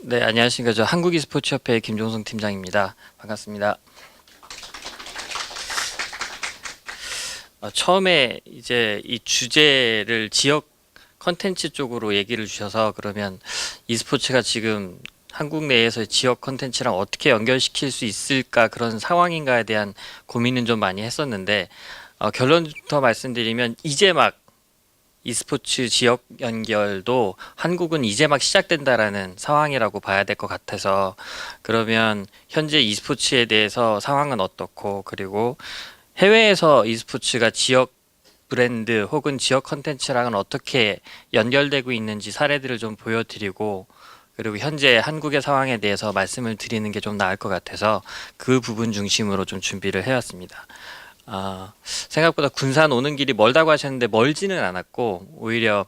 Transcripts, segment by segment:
네, 안녕하십니까. 저 한국e스포츠협회 김종성 팀장입니다. 반갑습니다. 처음에 이제 이 주제를 지역 컨텐츠 쪽으로 얘기를 주셔서 그러면 e스포츠가 지금 한국 내에서 지역 컨텐츠랑 어떻게 연결시킬 수 있을까 그런 상황인가에 대한 고민은 좀 많이 했었는데 결론부터 말씀드리면 이제 막 e스포츠 지역 연결도 한국은 이제 막 시작된다라는 상황이라고 봐야 될 것 같아서 그러면 현재 e스포츠에 대해서 상황은 어떻고 그리고 해외에서 e스포츠가 지역 브랜드 혹은 지역 컨텐츠랑은 어떻게 연결되고 있는지 사례들을 좀 보여드리고 그리고 현재 한국의 상황에 대해서 말씀을 드리는 게 좀 나을 것 같아서 그 부분 중심으로 좀 준비를 해왔습니다. 생각보다 군산 오는 길이 멀다고 하셨는데 멀지는 않았고 오히려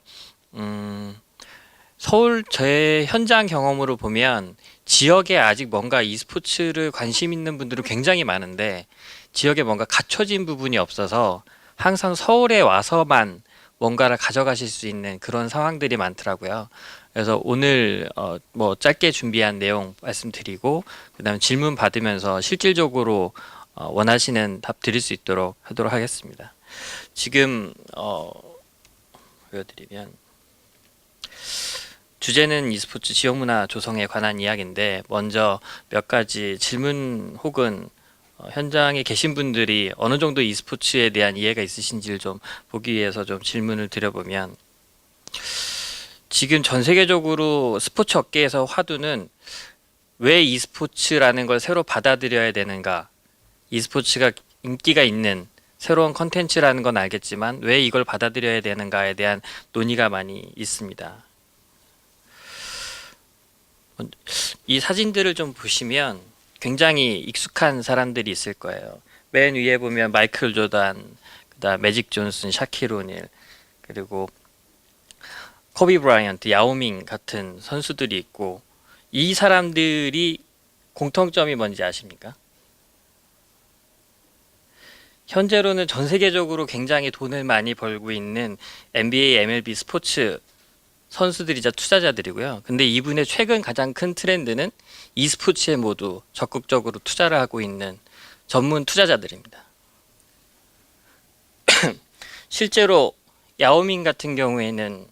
서울 제 현장 경험으로 보면 지역에 아직 뭔가 e스포츠를 관심 있는 분들은 굉장히 많은데 지역에 뭔가 갖춰진 부분이 없어서 항상 서울에 와서만 뭔가를 가져가실 수 있는 그런 상황들이 많더라고요. 그래서 오늘 뭐 짧게 준비한 내용 말씀드리고 그다음에 질문 받으면서 실질적으로 원하시는 답 드릴 수 있도록 하도록 하겠습니다. 지금 보여드리면 주제는 e스포츠 지역문화 조성에 관한 이야기인데 먼저 몇 가지 질문 혹은 현장에 계신 분들이 어느 정도 e스포츠에 대한 이해가 있으신지를 좀 보기 위해서 좀 질문을 드려보면 지금 전 세계적으로 스포츠 업계에서 화두는 왜 e스포츠라는 걸 새로 받아들여야 되는가 e스포츠가 인기가 있는 새로운 컨텐츠라는 건 알겠지만 왜 이걸 받아들여야 되는가에 대한 논의가 많이 있습니다. 이 사진들을 좀 보시면 굉장히 익숙한 사람들이 있을 거예요. 맨 위에 보면 마이클 조단, 그다음 매직 존슨, 샤킬 오닐, 그리고 코비 브라이언트, 야오밍 같은 선수들이 있고 이 사람들이 공통점이 뭔지 아십니까? 현재로는 전 세계적으로 굉장히 돈을 많이 벌고 있는 NBA, MLB 스포츠 선수들이자 투자자들이고요. 근데 이분의 최근 가장 큰 트렌드는 e스포츠에 모두 적극적으로 투자를 하고 있는 전문 투자자들입니다. 실제로 야오밍 같은 경우에는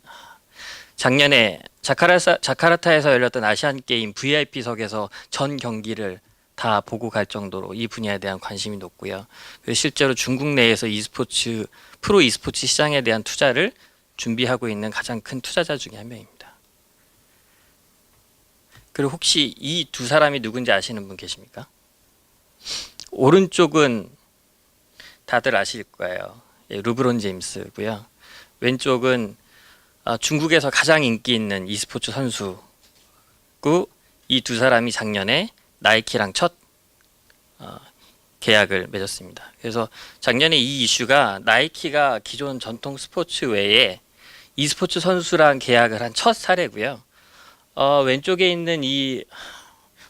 작년에 자카르타에서 열렸던 아시안 게임 VIP석에서 전 경기를 다 보고 갈 정도로 이 분야에 대한 관심이 높고요. 실제로 중국 내에서 e스포츠 프로 e스포츠 시장에 대한 투자를 준비하고 있는 가장 큰 투자자 중에 한 명입니다. 그리고 혹시 이 두 사람이 누군지 아시는 분 계십니까? 오른쪽은 다들 아실 거예요. 르브론 제임스고요. 왼쪽은 중국에서 가장 인기 있는 e스포츠 선수고 이 두 사람이 작년에 나이키랑 첫 계약을 맺었습니다. 그래서 작년에 이 이슈가 나이키가 기존 전통 스포츠 외에 e스포츠 선수랑 계약을 한 첫 사례고요. 왼쪽에 있는 이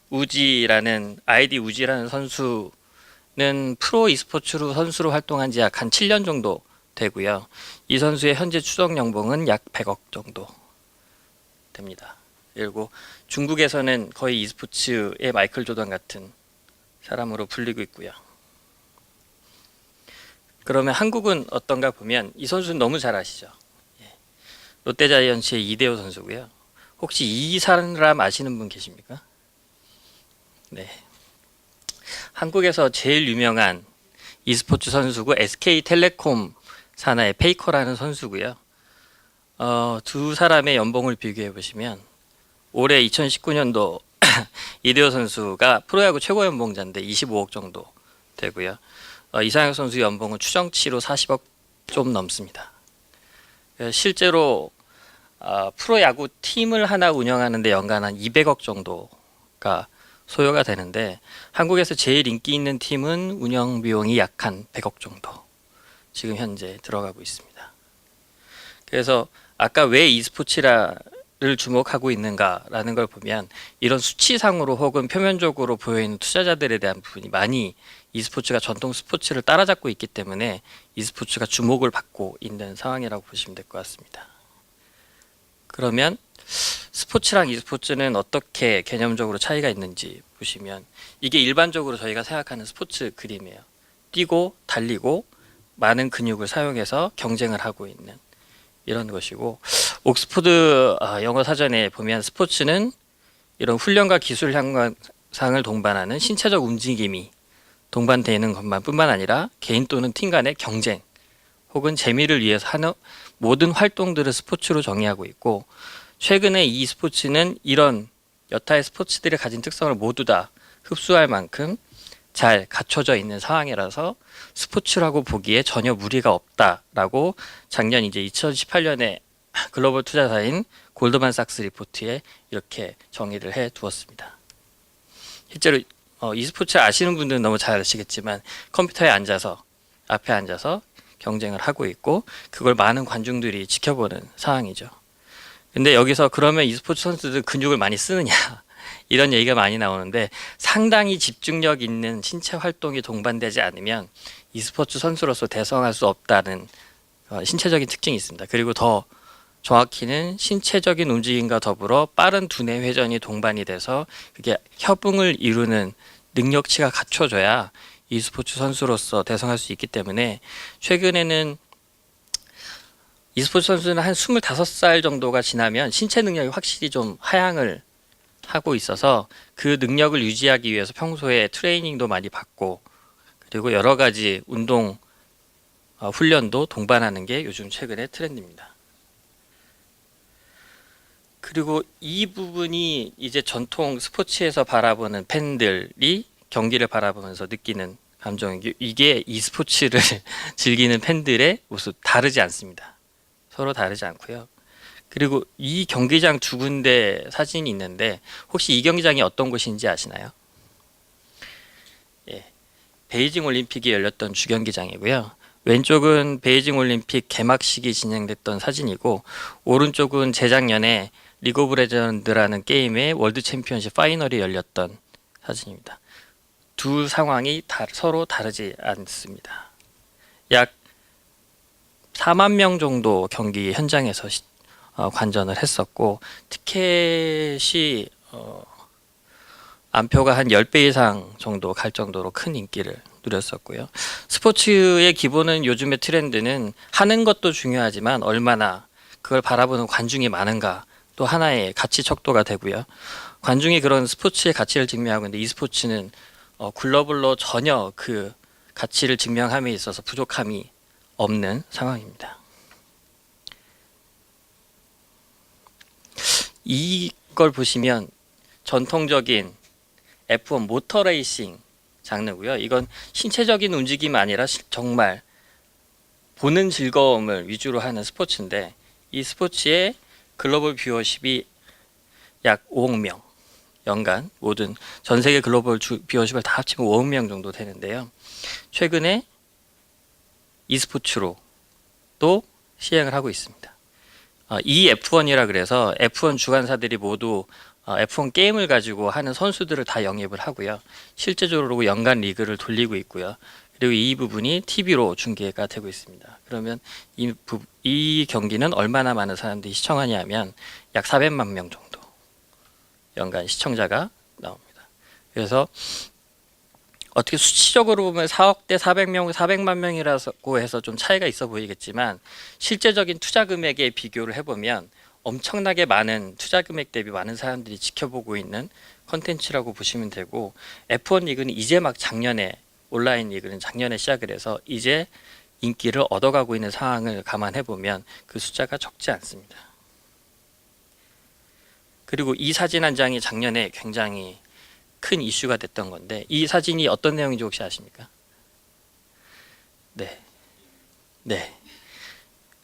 우지라는 아이디 우지라는 선수는 프로 e스포츠로 선수로 활동한 지 약 한 7년 정도 되고요. 이 선수의 현재 추정 연봉은 약 100억 정도 됩니다. 그리고 중국에서는 거의 e스포츠의 마이클 조던 같은 사람으로 불리고 있고요. 그러면 한국은 어떤가 보면 이 선수는 너무 잘 아시죠? 롯데자이언츠의 이대호 선수고요. 혹시 이 사람 아시는 분 계십니까? 네. 한국에서 제일 유명한 e스포츠 선수고 SK텔레콤 산하의 페이커라는 선수고요. 두 사람의 연봉을 비교해 보시면 올해 2019년도 이대호 선수가 프로야구 최고 연봉자인데 25억 정도 되고요. 이상혁 선수 연봉은 추정치로 40억 좀 넘습니다. 실제로 프로야구 팀을 하나 운영하는데 연간 한 200억 정도가 소요가 되는데 한국에서 제일 인기 있는 팀은 운영 비용이 약 한 100억 정도 지금 현재 들어가고 있습니다. 그래서 아까 왜 e스포츠를 주목하고 있는가라는 걸 보면 이런 수치상으로 혹은 표면적으로 보여있는 투자자들에 대한 부분이 많이 e스포츠가 전통 스포츠를 따라잡고 있기 때문에 e스포츠가 주목을 받고 있는 상황이라고 보시면 될 것 같습니다. 그러면 스포츠랑 e스포츠는 어떻게 개념적으로 차이가 있는지 보시면 이게 일반적으로 저희가 생각하는 스포츠 그림이에요. 뛰고 달리고 많은 근육을 사용해서 경쟁을 하고 있는 이런 것이고, 옥스포드 영어 사전에 보면 스포츠는 이런 훈련과 기술 향상을 동반하는 신체적 움직임이 동반되는 것만 뿐만 아니라 개인 또는 팀 간의 경쟁 혹은 재미를 위해서 하는 모든 활동들을 스포츠로 정의하고 있고, 최근에 이 스포츠는 이런 여타의 스포츠들이 가진 특성을 모두 다 흡수할 만큼 잘 갖춰져 있는 상황이라서 스포츠라고 보기에 전혀 무리가 없다라고 작년 이제 2018년에 글로벌 투자사인 골드만삭스 리포트에 이렇게 정의를 해 두었습니다. 실제로 e스포츠 아시는 분들은 너무 잘 아시겠지만 컴퓨터에 앉아서 앞에 앉아서 경쟁을 하고 있고 그걸 많은 관중들이 지켜보는 상황이죠. 근데 여기서 그러면 e스포츠 선수들 근육을 많이 쓰느냐 이런 얘기가 많이 나오는데, 상당히 집중력 있는 신체 활동이 동반되지 않으면 e스포츠 선수로서 대성할 수 없다는 신체적인 특징이 있습니다. 그리고 더 정확히는 신체적인 움직임과 더불어 빠른 두뇌 회전이 동반이 돼서 그게 협응을 이루는 능력치가 갖춰져야 e스포츠 선수로서 대성할 수 있기 때문에, 최근에는 e스포츠 선수는 한 25살 정도가 지나면 신체 능력이 확실히 좀 하향을 하고 있어서 그 능력을 유지하기 위해서 평소에 트레이닝도 많이 받고 그리고 여러 가지 운동 훈련도 동반하는 게 요즘 최근의 트렌드입니다. 그리고 이 부분이 이제 전통 스포츠에서 바라보는 팬들이 경기를 바라보면서 느끼는 감정이고, 이게 e스포츠를 즐기는 팬들의 모습 다르지 않습니다. 서로 다르지 않고요. 그리고 이 경기장 두 군데 사진이 있는데 혹시 이 경기장이 어떤 곳인지 아시나요? 예, 베이징 올림픽이 열렸던 주경기장이고요. 왼쪽은 베이징 올림픽 개막식이 진행됐던 사진이고, 오른쪽은 재작년에 리그 오브 레전드라는 게임의 월드 챔피언십 파이널이 열렸던 사진입니다. 두 상황이 서로 다르지 않습니다. 약 4만 명 정도 경기 현장에서 관전을 했었고, 티켓이 안표가 한 10배 이상 정도 갈 정도로 큰 인기를 누렸었고요. 스포츠의 기본은, 요즘의 트렌드는 하는 것도 중요하지만 얼마나 그걸 바라보는 관중이 많은가 또 하나의 가치 척도가 되고요. 관중이 그런 스포츠의 가치를 증명하고 있는데 e스포츠는 글로벌로 전혀 그 가치를 증명함에 있어서 부족함이 없는 상황입니다. 이걸 보시면 전통적인 F1 모터 레이싱 장르고요. 이건 신체적인 움직임이 아니라 정말 보는 즐거움을 위주로 하는 스포츠인데, 이 스포츠의 글로벌 뷰어십이 약 5억 명, 연간 모든 전 세계 글로벌 뷰어십을 다 합치면 5억 명 정도 되는데요. 최근에 e스포츠로 또 시행을 하고 있습니다. 이 F1이라 그래서 F1 주관사들이 모두 F1 게임을 가지고 하는 선수들을 다 영입을 하고요. 실제적으로 연간 리그를 돌리고 있고요. 그리고 이 부분이 TV로 중계가 되고 있습니다. 그러면 이 경기는 얼마나 많은 사람들이 시청하냐 하면 약 400만 명 정도 연간 시청자가 나옵니다. 그래서 어떻게 수치적으로 보면 4억 대 400명, 400만 명이라고 해서 좀 차이가 있어 보이겠지만, 실제적인 투자 금액에 비교를 해보면 엄청나게 많은 투자 금액 대비 많은 사람들이 지켜보고 있는 컨텐츠라고 보시면 되고, F1 리그는 이제 막 작년에, 온라인 리그는 작년에 시작을 해서 이제 인기를 얻어가고 있는 상황을 감안해 보면 그 숫자가 적지 않습니다. 그리고 이 사진 한 장이 작년에 굉장히 큰 이슈가 됐던 건데, 이 사진이 어떤 내용인지 혹시 아십니까? 네.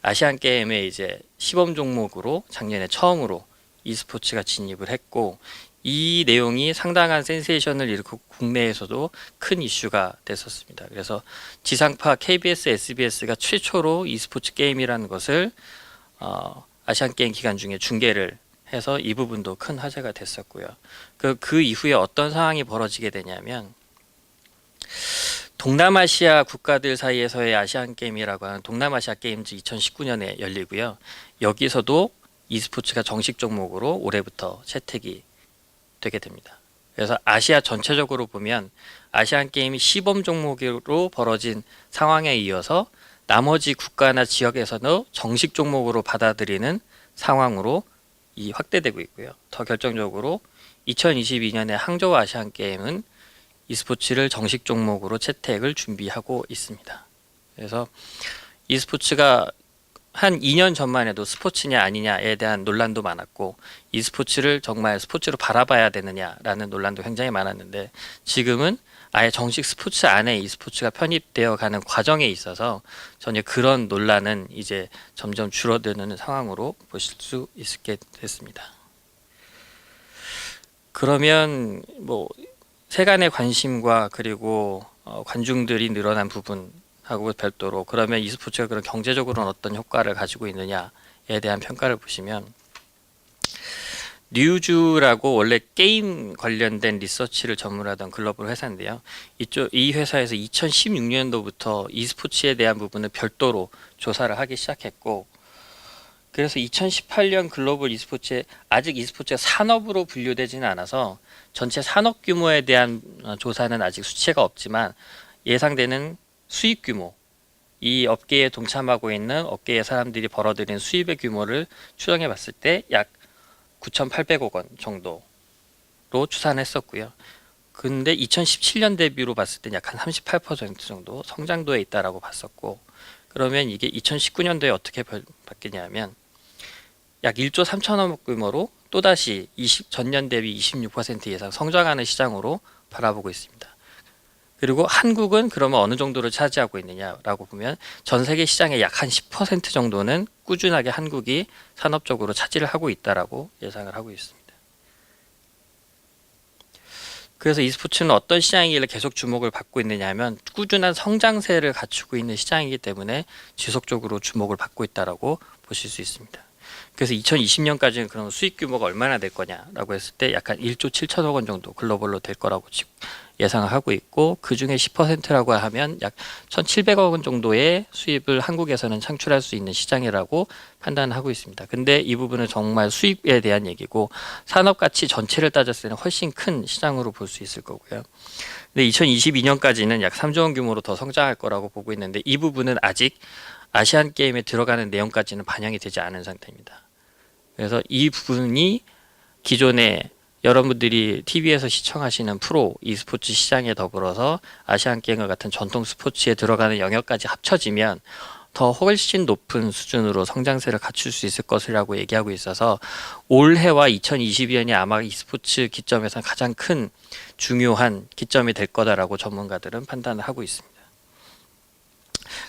아시안 게임에 이제 시범 종목으로 작년에 처음으로 e스포츠가 진입을 했고, 이 내용이 상당한 센세이션을 일으키고 국내에서도 큰 이슈가 됐었습니다. 그래서 지상파 KBS, SBS가 최초로 e스포츠 게임이라는 것을 아시안 게임 기간 중에 중계를 해서 이 부분도 큰 화제가 됐었고요. 그 이후에 어떤 상황이 벌어지게 되냐면, 동남아시아 국가들 사이에서의 아시안 게임이라고 하는 동남아시아 게임즈 2019년에 열리고요. 여기서도 e스포츠가 정식 종목으로 올해부터 채택이 되게 됩니다. 그래서 아시아 전체적으로 보면 아시안 게임이 시범 종목으로 벌어진 상황에 이어서 나머지 국가나 지역에서도 정식 종목으로 받아들이는 상황으로 확대되고 있고요. 더 결정적으로 2022년에 항저우 아시안 게임은 e스포츠를 정식 종목으로 채택을 준비하고 있습니다. 그래서 e스포츠가 한 2년 전만 해도 스포츠냐 아니냐에 대한 논란도 많았고 e스포츠를 정말 스포츠로 바라봐야 되느냐라는 논란도 굉장히 많았는데 지금은 아예 정식 스포츠 안에 e스포츠가 편입되어 가는 과정에 있어서 전혀 그런 논란은 이제 점점 줄어드는 상황으로 보실 수 있게 됐습니다. 그러면 뭐 세간의 관심과 그리고 관중들이 늘어난 부분하고 별도로 그러면 e스포츠가 그런 경제적으로는 어떤 효과를 가지고 있느냐에 대한 평가를 보시면 뉴즈라고 원래 게임 관련된 리서치를 전문하던 글로벌 회사인데요. 이 회사에서 2016년도부터 e스포츠에 대한 부분을 별도로 조사를 하기 시작했고 그래서 2018년 글로벌 e스포츠에 아직 e스포츠가 산업으로 분류되지는 않아서 전체 산업 규모에 대한 조사는 아직 수치가 없지만 예상되는 수익 규모 이 업계에 동참하고 있는 업계의 사람들이 벌어들인 수입의 규모를 추정해 봤을 때 약 9,800억 원 정도로 추산했었고요. 근데 2017년 대비로 봤을 때 약 한 38% 정도 성장도에 있다라고 봤었고 그러면 이게 2019년도에 어떻게 바뀌냐면 약 1조 3천억 규모로 또다시 전년 대비 26% 이상 성장하는 시장으로 바라보고 있습니다. 그리고 한국은 그러면 어느 정도를 차지하고 있느냐라고 보면 전 세계 시장의 약 한 10% 정도는 꾸준하게 한국이 산업적으로 차지를 하고 있다라고 예상을 하고 있습니다. 그래서 e스포츠는 어떤 시장이길래 계속 주목을 받고 있느냐 하면 꾸준한 성장세를 갖추고 있는 시장이기 때문에 지속적으로 주목을 받고 있다라고 보실 수 있습니다. 그래서 2020년까지는 그럼 수익 규모가 얼마나 될 거냐라고 했을 때 약간 1조 7천억 원 정도 글로벌로 될 거라고 예상을 하고 있고 그 중에 10%라고 하면 약 1,700억 원 정도의 수입을 한국에서는 창출할 수 있는 시장이라고 판단하고 있습니다. 근데 이 부분은 정말 수입에 대한 얘기고 산업 가치 전체를 따졌을 때는 훨씬 큰 시장으로 볼 수 있을 거고요. 근데 2022년까지는 약 3조 원 규모로 더 성장할 거라고 보고 있는데 이 부분은 아직 아시안 게임에 들어가는 내용까지는 반영이 되지 않은 상태입니다. 그래서 이 부분이 기존에 여러분들이 TV에서 시청하시는 프로 e스포츠 시장에 더불어서 아시안 게임과 같은 전통 스포츠에 들어가는 영역까지 합쳐지면 더 훨씬 높은 수준으로 성장세를 갖출 수 있을 것이라고 얘기하고 있어서 올해와 2022년이 아마 e스포츠 기점에서 가장 큰 중요한 기점이 될 거다라고 전문가들은 판단을 하고 있습니다.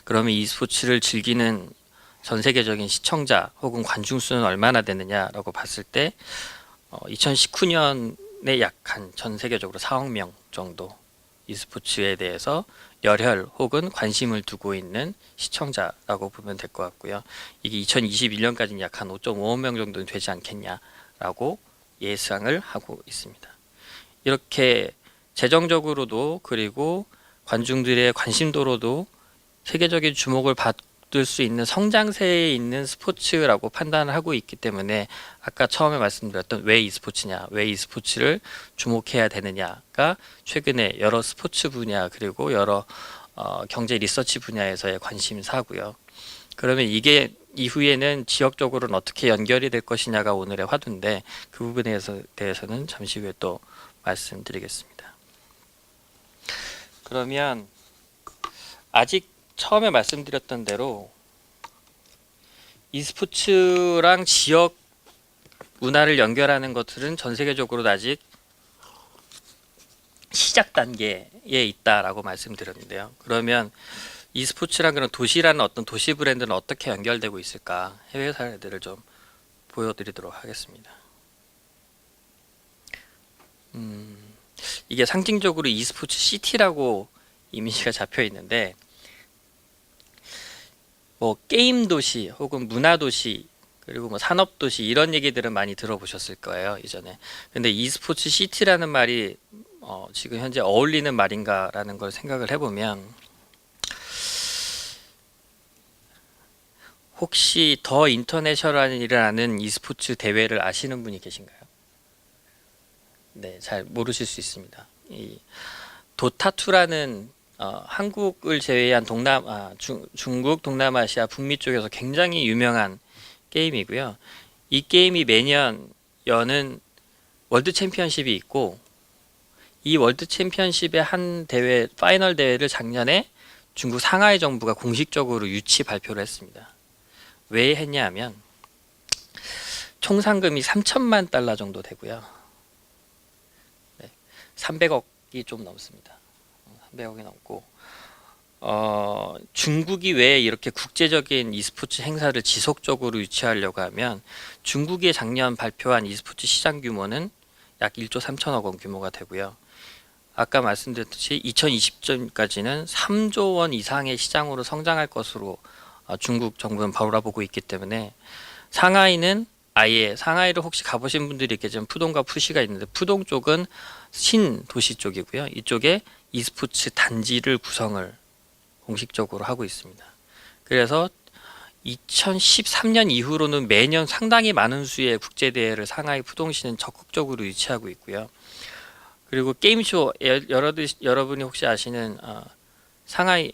그러면 e스포츠를 즐기는 전 세계적인 시청자 혹은 관중 수는 얼마나 되느냐라고 봤을 때 2019년에 약 한 전 세계적으로 4억 명 정도 e스포츠에 대해서 열혈 혹은 관심을 두고 있는 시청자라고 보면 될 것 같고요. 이게 2021년까지는 약 한 5.5억 명 정도는 되지 않겠냐라고 예상을 하고 있습니다. 이렇게 재정적으로도 그리고 관중들의 관심도로도 세계적인 주목을 받을 수 있는 성장세에 있는 스포츠라고 판단을 하고 있기 때문에 아까 처음에 말씀드렸던 왜 e스포츠냐, 왜 e스포츠를 주목해야 되느냐가 최근에 여러 스포츠 분야 그리고 여러 경제 리서치 분야에서의 관심사고요. 그러면 이게 이후에는 지역적으로는 어떻게 연결이 될 것이냐가 오늘의 화두인데 그 부분에 대해서는 잠시 후에 또 말씀드리겠습니다. 그러면 아직 처음에 말씀드렸던 대로 e스포츠랑 지역 문화를 연결하는 것들은 전 세계적으로 아직 시작 단계에 있다라고 말씀드렸는데요. 그러면 e스포츠랑 그런 도시라는 어떤 도시 브랜드는 어떻게 연결되고 있을까? 해외 사례들을 좀 보여드리도록 하겠습니다. 이게 상징적으로 e스포츠 시티라고 이미지가 잡혀 있는데 뭐 게임 도시 혹은 문화 도시 그리고 뭐 산업 도시 이런 얘기들은 많이 들어보셨을 거예요 이전에. 근데 e스포츠 시티라는 말이 지금 현재 어울리는 말인가라는 걸 생각을 해보면 혹시 더 인터내셔널이라는 e스포츠 대회를 아시는 분이 계신가요? 네, 잘 모르실 수 있습니다. 이 도타2라는 한국을 제외한 중국, 동남아시아, 북미 쪽에서 굉장히 유명한 게임이고요. 이 게임이 매년 여는 월드 챔피언십이 있고, 이 월드 챔피언십의 한 대회, 파이널 대회를 작년에 중국 상하이 정부가 공식적으로 유치 발표를 했습니다. 왜 했냐 하면 총 상금이 3천만 달러 정도 되고요. 네, 300억이 좀 넘습니다. 300억이 넘고 중국이 왜 이렇게 국제적인 e스포츠 행사를 지속적으로 유치하려고 하면 중국이 작년 발표한 e스포츠 시장 규모는 약 1조 3천억 원 규모가 되고요. 아까 말씀드렸듯이 2020년까지는 3조 원 이상의 시장으로 성장할 것으로 중국 정부는 바라보고 있기 때문에 상하이는 아예 상하이를 혹시 가보신 분들이 있겠지만 푸동과 푸시가 있는데 푸동 쪽은 신도시 쪽이고요. 이쪽에 e스포츠 단지를 구성을 공식적으로 하고 있습니다. 그래서 2013년 이후로는 매년 상당히 많은 수의 국제대회를 상하이 푸동시는 적극적으로 유치하고 있고요. 그리고 게임쇼, 여러분이 혹시 아시는 상하이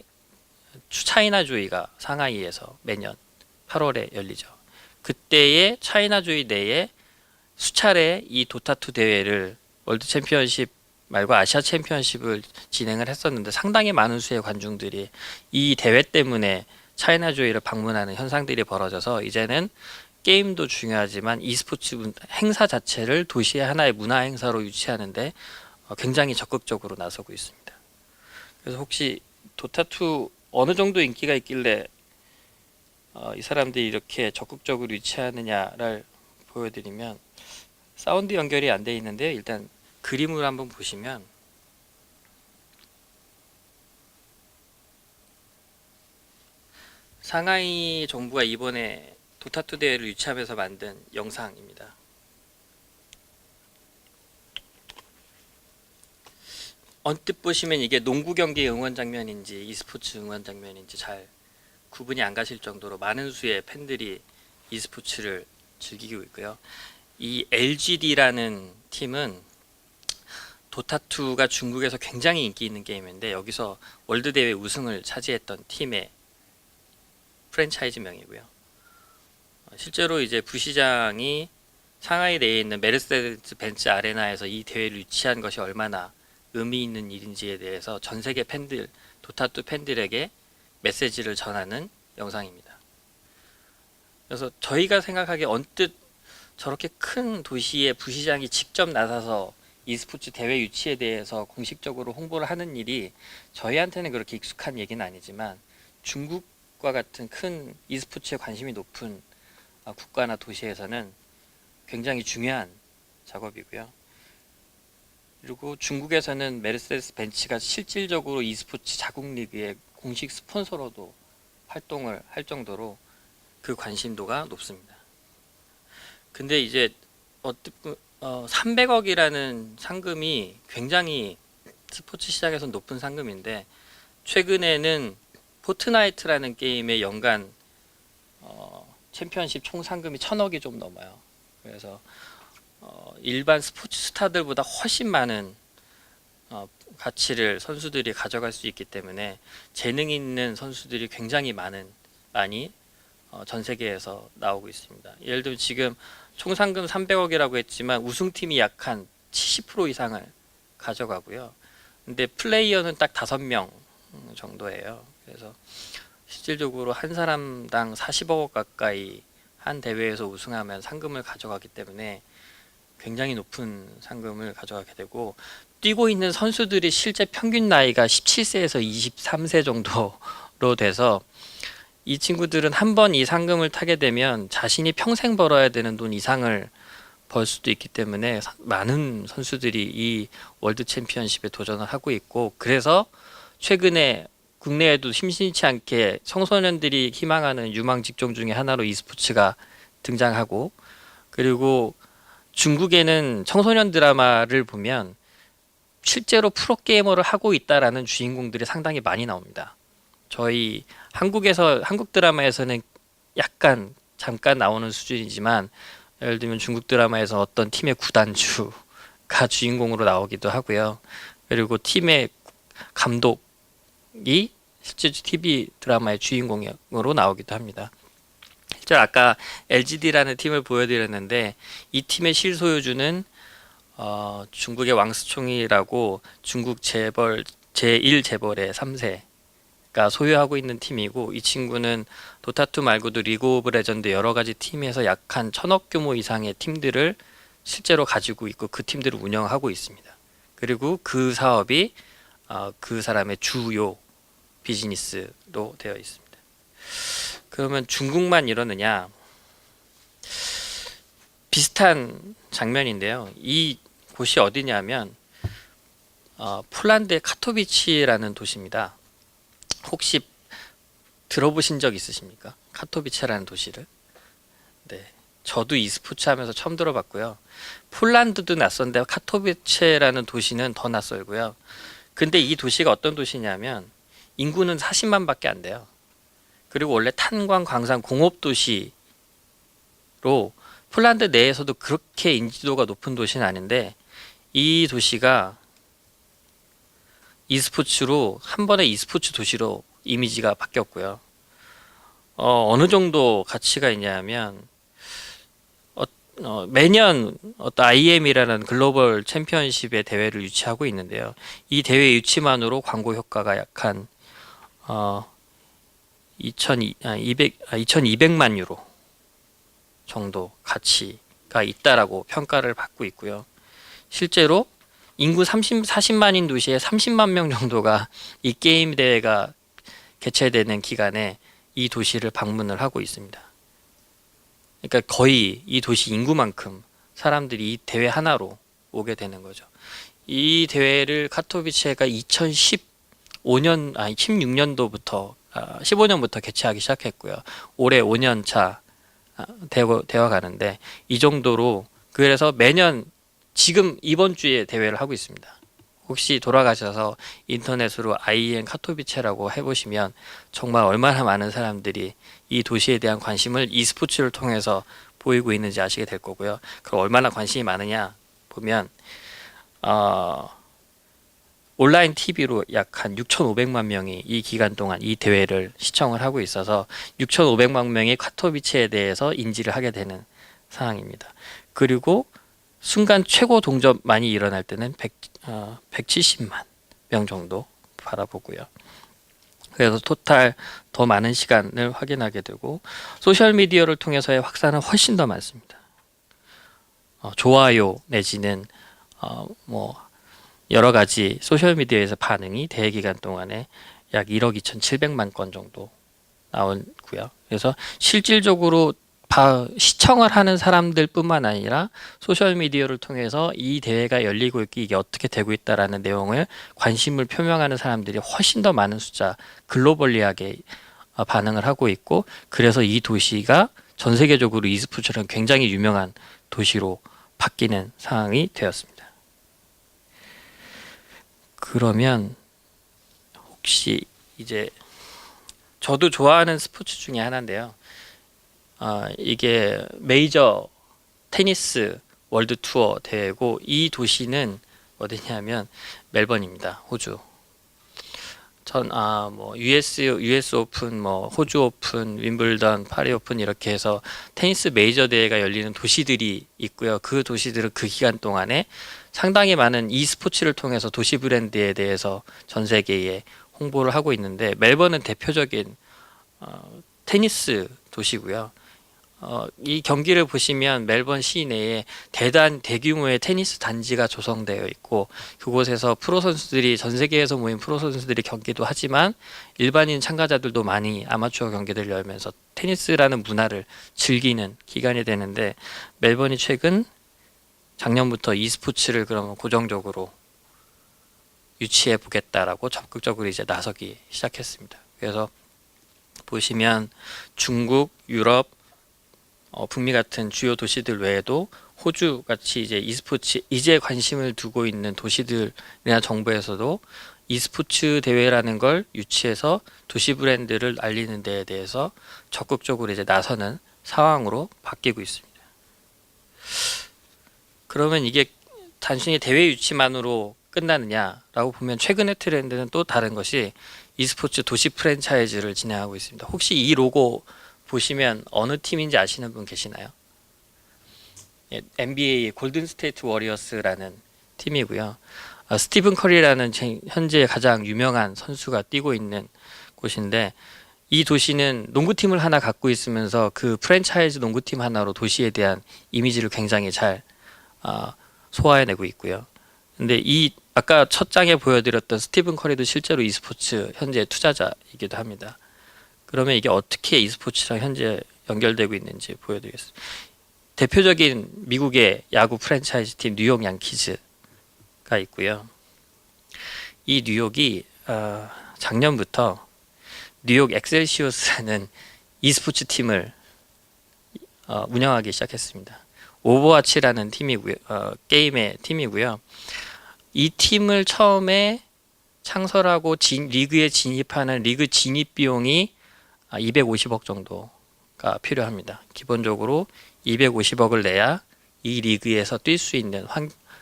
차이나조이가 상하이에서 매년 8월에 열리죠. 그때의 차이나조이 내에 수차례 이 도타2 대회를 월드 챔피언십 말고 아시아 챔피언십을 진행을 했었는데 상당히 많은 수의 관중들이 이 대회 때문에 차이나조이를 방문하는 현상들이 벌어져서 이제는 게임도 중요하지만 e스포츠 행사 자체를 도시의 하나의 문화 행사로 유치하는데 굉장히 적극적으로 나서고 있습니다. 그래서 혹시 도타2 어느 정도 인기가 있길래 이 사람들이 이렇게 적극적으로 유치하느냐를 보여드리면 사운드 연결이 안 돼 있는데요. 일단 그림을 한번 보시면 상하이 정부가 이번에 도타2 대회를 유치하면서 만든 영상입니다. 언뜻 보시면 이게 농구 경기 응원 장면인지 e스포츠 응원 장면인지 잘 구분이 안 가실 정도로 많은 수의 팬들이 e스포츠를 즐기고 있고요. 이 LGD라는 팀은 도타2가 중국에서 굉장히 인기 있는 게임인데 여기서 월드대회 우승을 차지했던 팀의 프랜차이즈명이고요. 실제로 이제 부시장이 상하이 내에 있는 메르세데스 벤츠 아레나에서 이 대회를 유치한 것이 얼마나 의미 있는 일인지에 대해서 전 세계 팬들, 도타2 팬들에게 메시지를 전하는 영상입니다. 그래서 저희가 생각하기에 언뜻 저렇게 큰 도시의 부시장이 직접 나서서 e스포츠 대회 유치에 대해서 공식적으로 홍보를 하는 일이 저희한테는 그렇게 익숙한 얘기는 아니지만 중국과 같은 큰 e스포츠에 관심이 높은 국가나 도시에서는 굉장히 중요한 작업이고요. 그리고 중국에서는 메르세데스 벤츠가 실질적으로 e스포츠 자국 리그의 공식 스폰서로도 활동을 할 정도로 그 관심도가 높습니다. 근데 이제 300억이라는 상금이 굉장히 스포츠 시장에서 높은 상금인데 최근에는 포트나이트라는 게임의 연간 챔피언십 총 상금이 1000억이 좀 넘어요. 그래서 일반 스포츠 스타들보다 훨씬 많은 가치를 선수들이 가져갈 수 있기 때문에 재능 있는 선수들이 굉장히 많이 전 세계에서 나오고 있습니다. 예를 들면 지금 총 상금 300억이라고 했지만 우승팀이 약 한 70% 이상을 가져가고요. 근데 플레이어는 딱 5명 정도예요. 그래서 실질적으로 한 사람당 40억 가까이 한 대회에서 우승하면 상금을 가져가기 때문에 굉장히 높은 상금을 가져가게 되고 뛰고 있는 선수들이 실제 평균 나이가 17세에서 23세 정도로 돼서 이 친구들은 한 번 이 상금을 타게 되면 자신이 평생 벌어야 되는 돈 이상을 벌 수도 있기 때문에 많은 선수들이 이 월드 챔피언십에 도전을 하고 있고 그래서 최근에 국내에도 심심치 않게 청소년들이 희망하는 유망 직종 중에 하나로 e스포츠가 등장하고 그리고 중국에는 청소년 드라마를 보면 실제로 프로게이머를 하고 있다라는 주인공들이 상당히 많이 나옵니다. 저희 한국 드라마에서는 약간 잠깐 나오는 수준이지만 예를 들면 중국 드라마에서 어떤 팀의 구단주가 주인공으로 나오기도 하고요. 그리고 팀의 감독이 실제 TV 드라마의 주인공으로 나오기도 합니다. 실제 아까 LGD라는 팀을 보여드렸는데 이 팀의 실소유주는 중국의 왕스총이라고 중국 재벌 제1재벌의 3세가 소유하고 있는 팀이고 이 친구는 도타2 말고도 리그 오브 레전드 여러 가지 팀에서 약 한 1000억 규모 이상의 팀들을 실제로 가지고 있고 그 팀들을 운영하고 있습니다. 그리고 그 사업이 그 사람의 주요 비즈니스로 되어 있습니다. 그러면 중국만 이러느냐? 비슷한 장면인데요. 이 곳이 어디냐면 폴란드의 카토비치라는 도시입니다. 혹시 들어보신 적 있으십니까? 카토비체라는 도시를? 네, 저도 e스포츠 하면서 처음 들어봤고요. 폴란드도 낯선데 카토비체라는 도시는 더 낯설고요. 근데 이 도시가 어떤 도시냐면 인구는 40만밖에 안 돼요. 그리고 원래 탄광, 광산, 공업 도시로 폴란드 내에서도 그렇게 인지도가 높은 도시는 아닌데 이 도시가 e스포츠로 한 번에 e스포츠 도시로 이미지가 바뀌었고요. 어느 정도 가치가 있냐면 매년 어떤 IM이라는 글로벌 챔피언십의 대회를 유치하고 있는데요. 이 대회 유치만으로 광고 효과가 약한 2200만 유로 정도 가치가 있다라고 평가를 받고 있고요. 실제로 인구 40만인 도시에 30만 명 정도가 이 게임 대회가 개최되는 기간에 이 도시를 방문을 하고 있습니다. 그러니까 거의 이 도시 인구만큼 사람들이 이 대회 하나로 오게 되는 거죠. 이 대회를 카토비체가 16년도부터 15년부터 개최하기 시작했고요. 올해 5년 차 되어 가는데 이 정도로 그래서 매년 지금 이번 주에 대회를 하고 있습니다. 혹시 돌아가셔서 인터넷으로 IN 카토비체라고 해보시면 정말 얼마나 많은 사람들이 이 도시에 대한 관심을 e스포츠를 통해서 보이고 있는지 아시게 될 거고요. 그럼 얼마나 관심이 많으냐 보면 온라인 TV로 약 한 6,500만 명이 이 기간 동안 이 대회를 시청을 하고 있어서 6,500만 명이 카토비체에 대해서 인지를 하게 되는 상황입니다. 그리고 순간 최고 동접만이 일어날 때는 170만 명 정도 바라보고요. 그래서 토탈 더 많은 시간을 확인하게 되고 소셜미디어를 통해서의 확산은 훨씬 더 많습니다. 좋아요 내지는 뭐 여러 가지 소셜미디어에서 반응이 대회 기간 동안에 약 1억 2,700만 건 정도 나오고요. 그래서 실질적으로 시청을 하는 사람들 뿐만 아니라 소셜미디어를 통해서 이 대회가 열리고 있기 이게 어떻게 되고 있다라는 내용을 관심을 표명하는 사람들이 훨씬 더 많은 숫자 글로벌리하게 반응을 하고 있고 그래서 이 도시가 전 세계적으로 e스포츠는 굉장히 유명한 도시로 바뀌는 상황이 되었습니다. 그러면 혹시 이제 저도 좋아하는 스포츠 중에 하나인데요. 이게 메이저 테니스 월드 투어 대회고 이 도시는 어디냐면 멜번입니다. 호주. 뭐 US 오픈, 뭐 호주 오픈, 윈블던, 파리 오픈 이렇게 해서 테니스 메이저 대회가 열리는 도시들이 있고요. 그 도시들은 그 기간 동안에 상당히 많은 e스포츠를 통해서 도시 브랜드에 대해서 전 세계에 홍보를 하고 있는데 멜번은 대표적인 테니스 도시고요. 이 경기를 보시면 멜번 시내에 대규모의 테니스 단지가 조성되어 있고 그곳에서 프로 선수들이 전 세계에서 모인 프로 선수들이 경기도 하지만 일반인 참가자들도 많이 아마추어 경기를 열면서 테니스라는 문화를 즐기는 기간이 되는데 멜번이 최근 작년부터 e스포츠를 그러면 고정적으로 유치해 보겠다라고 적극적으로 이제 나서기 시작했습니다. 그래서 보시면 중국, 유럽, 북미 같은 주요 도시들 외에도 호주 같이 이제 e스포츠 이제 관심을 두고 있는 도시들이나 정부에서도 e스포츠 대회라는 걸 유치해서 도시 브랜드를 알리는 데에 대해서 적극적으로 이제 나서는 상황으로 바뀌고 있습니다. 그러면 이게 단순히 대회 유치만으로 끝나느냐라고 보면 최근의 트렌드는 또 다른 것이 e스포츠 도시 프랜차이즈를 진행하고 있습니다. 혹시 이 로고 보시면 어느 팀인지 아시는 분 계시나요? 예, NBA 골든 스테이트 워리어스라는 팀이고요. 스티븐 커리라는 현재 가장 유명한 선수가 뛰고 있는 곳인데, 이 도시는 농구팀을 하나 갖고 있으면서 그 프랜차이즈 농구팀 하나로 도시에 대한 이미지를 굉장히 잘 소화해내고 있고요. 근데 이 아까 첫 장에 보여드렸던 스티븐 커리도 실제로 e스포츠 현재 투자자이기도 합니다. 그러면 이게 어떻게 e스포츠랑 현재 연결되고 있는지 보여드리겠습니다. 대표적인 미국의 야구 프랜차이즈 팀 뉴욕 양키즈가 있고요. 이 뉴욕이 작년부터 뉴욕 엑셀시오스라는 e스포츠 팀을 운영하기 시작했습니다. 오버워치라는 팀이고요. 게임의 팀이고요. 이 팀을 처음에 창설하고 리그에 진입하는 리그 진입 비용이 250억 정도가 필요합니다. 기본적으로 250억을 내야 이 리그에서 뛸 수 있는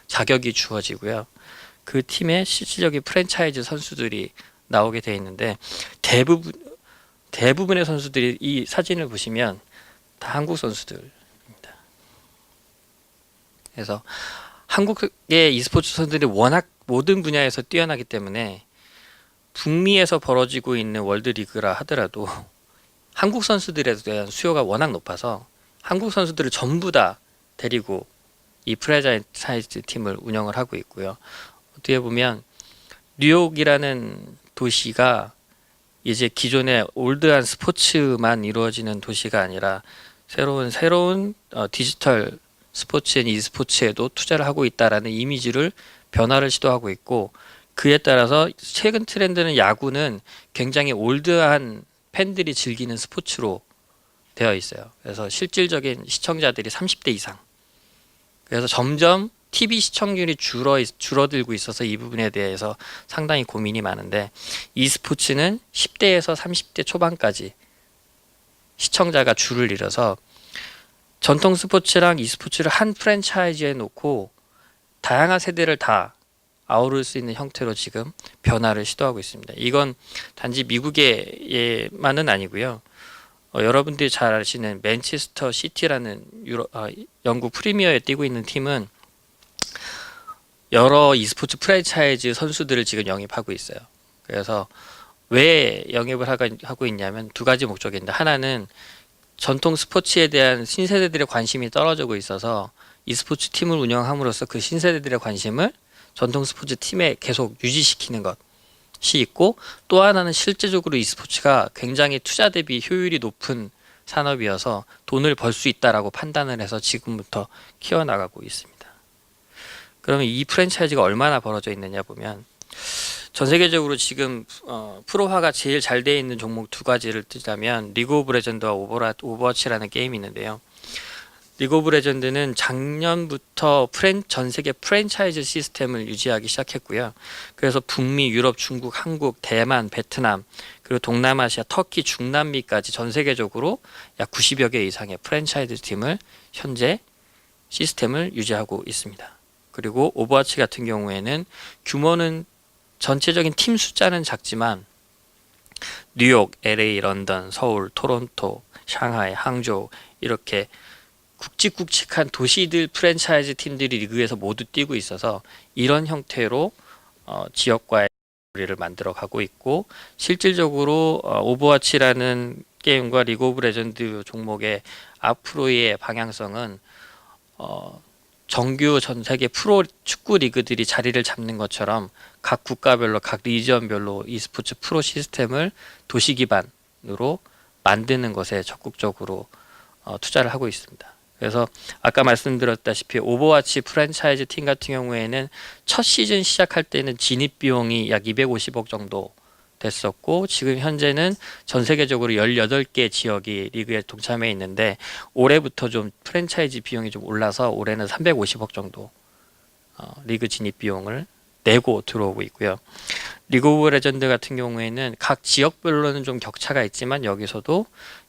자격이 주어지고요. 그 팀의 실질적인 프랜차이즈 선수들이 나오게 되어 있는데, 대부분의 선수들이 이 사진을 보시면 다 한국 선수들입니다. 그래서 한국의 e스포츠 선수들이 워낙 모든 분야에서 뛰어나기 때문에 북미에서 벌어지고 있는 월드리그라 하더라도 한국 선수들에 대한 수요가 워낙 높아서 한국 선수들을 전부 다 데리고 이 프랜차이즈 팀을 운영을 하고 있고요. 어떻게 보면 뉴욕이라는 도시가 이제 기존의 올드한 스포츠만 이루어지는 도시가 아니라 새로운 디지털 스포츠 앤 e스포츠에도 투자를 하고 있다라는 이미지를 변화를 시도하고 있고, 그에 따라서 최근 트렌드는 야구는 굉장히 올드한 팬들이 즐기는 스포츠로 되어 있어요. 그래서 실질적인 시청자들이 30대 이상. 그래서 점점 TV 시청률이 줄어들고 있어서 이 부분에 대해서 상당히 고민이 많은데, e스포츠는 10대에서 30대 초반까지 시청자가 줄을 이뤄서 전통 스포츠랑 e스포츠를 한 프랜차이즈에 놓고 다양한 세대를 다 아우를 수 있는 형태로 지금 변화를 시도하고 있습니다. 이건 단지 미국에만은 아니고요. 여러분들이 잘 아시는 맨체스터 시티라는 영국 프리미어에 뛰고 있는 팀은 여러 e스포츠 프랜차이즈 선수들을 지금 영입하고 있어요. 그래서 왜 영입을 하고 있냐면 두 가지 목적이 있는데, 하나는 전통 스포츠에 대한 신세대들의 관심이 떨어지고 있어서 e스포츠 팀을 운영함으로써 그 신세대들의 관심을 전통 스포츠 팀에 계속 유지시키는 것이 있고, 또 하나는 실제적으로 e스포츠가 굉장히 투자 대비 효율이 높은 산업이어서 돈을 벌 수 있다라고 판단을 해서 지금부터 키워나가고 있습니다. 그러면 이 프랜차이즈가 얼마나 벌어져 있느냐 보면, 전 세계적으로 지금 프로화가 제일 잘 되어 있는 종목 두 가지를 뜨자면 리그 오브 레전드와 오버워치라는 게임이 있는데요. 리그 오브 레전드는 작년부터 전 세계 프랜차이즈 시스템을 유지하기 시작했고요. 그래서 북미, 유럽, 중국, 한국, 대만, 베트남, 그리고 동남아시아, 터키, 중남미까지 전 세계적으로 약 90여 개 이상의 프랜차이즈 팀을 현재 시스템을 유지하고 있습니다. 그리고 오버워치 같은 경우에는 규모는 전체적인 팀 숫자는 작지만 뉴욕, LA, 런던, 서울, 토론토, 상하이, 항저우 이렇게 굵직굵직한 도시들 프랜차이즈 팀들이 리그에서 모두 뛰고 있어서 이런 형태로 지역과의 거리를 만들어 가고 있고, 실질적으로 오버워치라는 게임과 리그 오브 레전드 종목의 앞으로의 방향성은 정규 전 세계 프로 축구 리그들이 자리를 잡는 것처럼 각 국가별로 각 리지언별로 e스포츠 프로 시스템을 도시 기반으로 만드는 것에 적극적으로 투자를 하고 있습니다. 그래서 아까 말씀드렸다시피 오버워치 프랜차이즈 팀 같은 경우에는 첫 시즌 시작할 때는 진입 비용이 약 250억 정도 됐었고, 지금 현재는 전 세계적으로 18개 지역이 리그에 동참해 있는데, 올해부터 좀 프랜차이즈 비용이 좀 올라서 올해는 350억 정도 리그 진입 비용을 내고 들어오고 있고요. 리그 오브 레전드 같은 경우에는 각 지역별로는 좀 격차가 있지만 여기서도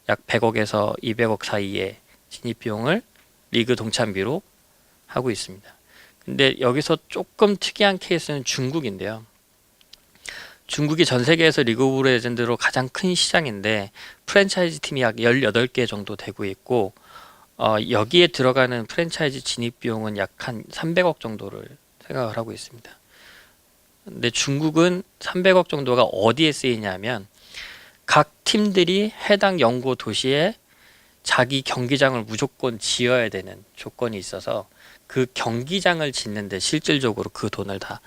약 100억에서 200억 사이의 진입 비용을 리그 동참비로 하고 있습니다. 근데 여기서 조금 특이한 케이스는 중국인데요. 중국이 전 세계에서 리그 오브 레전드로 가장 큰 시장인데 프랜차이즈 팀이 약 18개 정도 되고 있고 여기에 들어가는 프랜차이즈 진입 비용은 약 한 300억 정도를 생각을 하고 있습니다. 근데 중국은 300억 정도가 어디에 쓰이냐면 각 팀들이 해당 연고 도시에 자기 경기장을 무조건 지어야 되는 조건이 있어서 그 경기장을 짓는데 실질적으로 그 돈을 다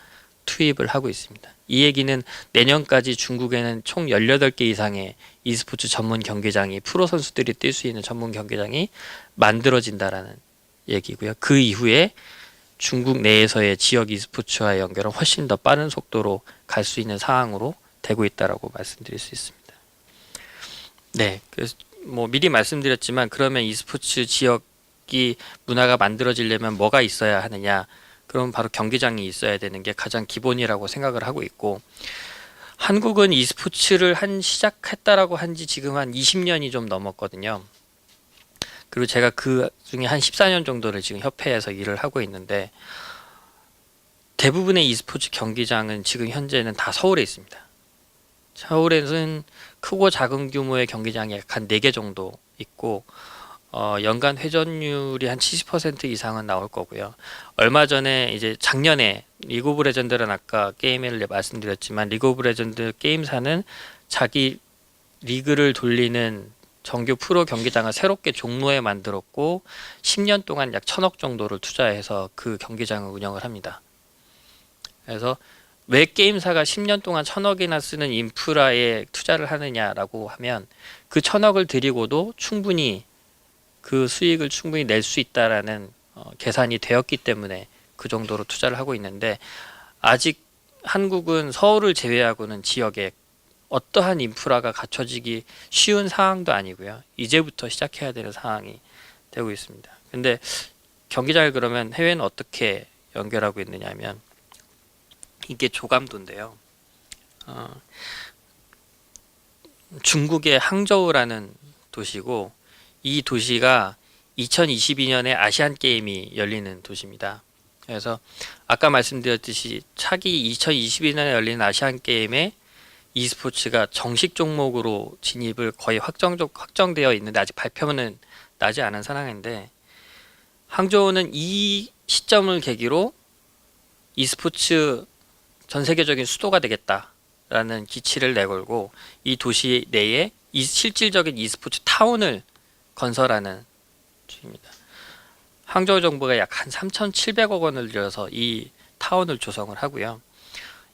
투입을 하고 있습니다. 이 얘기는 내년까지 중국에는 총 18개 이상의 e스포츠 전문 경기장이 프로 선수들이 뛸 수 있는 전문 경기장이 만들어진다라는 얘기고요. 그 이후에 중국 내에서의 지역 e스포츠와의 연결은 훨씬 더 빠른 속도로 갈 수 있는 상황으로 되고 있다라고 말씀드릴 수 있습니다. 네, 그래서 뭐 미리 말씀드렸지만 그러면 e스포츠 지역이 문화가 만들어지려면 뭐가 있어야 하느냐? 그럼 바로 경기장이 있어야 되는 게 가장 기본이라고 생각을 하고 있고 한국은 e스포츠를 시작했다라고 한지 지금 한 20년이 좀 넘었거든요. 그리고 제가 그 중에 한 14년 정도를 지금 협회에서 일을 하고 있는데 대부분의 e스포츠 경기장은 지금 현재는 다 서울에 있습니다. 서울에는 크고 작은 규모의 경기장이 약 한 4개 정도 있고 연간 회전율이 한 70% 이상은 나올 거고요. 얼마 전에 이제 작년에 리그 오브 레전드는 아까 게임을 말씀드렸지만 리그 오브 레전드 게임사는 자기 리그를 돌리는 정규 프로 경기장을 새롭게 종로에 만들었고 10년 동안 약 1000억 정도를 투자해서 그 경기장을 운영을 합니다. 그래서 왜 게임사가 10년 동안 1000억이나 쓰는 인프라에 투자를 하느냐라고 하면 그 1000억을 들이고도 충분히 그 수익을 충분히 낼 수 있다라는 계산이 되었기 때문에 그 정도로 투자를 하고 있는데 아직 한국은 서울을 제외하고는 지역에 어떠한 인프라가 갖춰지기 쉬운 상황도 아니고요. 이제부터 시작해야 되는 상황이 되고 있습니다. 근데 경기장을 그러면 해외는 어떻게 연결하고 있느냐 하면 이게 조감도인데요. 중국의 항저우라는 도시고 이 도시가 2022년에 아시안 게임이 열리는 도시입니다. 그래서 아까 말씀드렸듯이 차기 2022년에 열리는 아시안 게임에 e스포츠가 정식 종목으로 진입을 거의 확정되어 있는데 아직 발표는 나지 않은 상황인데 항저우는 이 시점을 계기로 e스포츠 전 세계적인 수도가 되겠다라는 기치를 내걸고 이 도시 내에 실질적인 e스포츠 타운을 건설하는 중입니다. 항저우 정부가 약 한 3,700억 원을 들여서 이 타운을 조성을 하고요.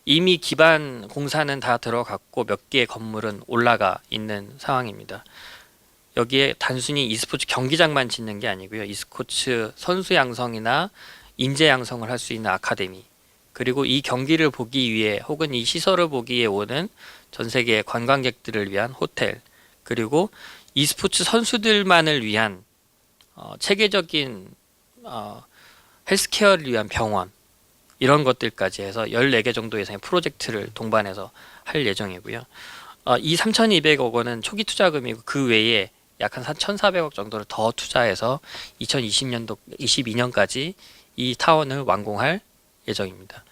이미 기반 공사는 다 들어갔고 몇 개의 건물은 올라가 있는 상황입니다. 여기에 단순히 e스포츠 경기장만 짓는 게 아니고요. e스포츠 선수 양성이나 인재 양성을 할 수 있는 아카데미, 그리고 이 경기를 보기 위해 혹은 이 시설을 보기 위해 오는 전 세계 관광객들을 위한 호텔, 그리고 e스포츠 선수들만을 위한 체계적인 헬스케어를 위한 병원, 이런 것들까지 해서 14개 정도 이상의 프로젝트를 동반해서 할 예정이고요. 이 3,200억 원은 초기 투자금이고 그 외에 약 한 1,400억 정도를 더 투자해서 22년까지 이 타원을 완공할 예정입니다.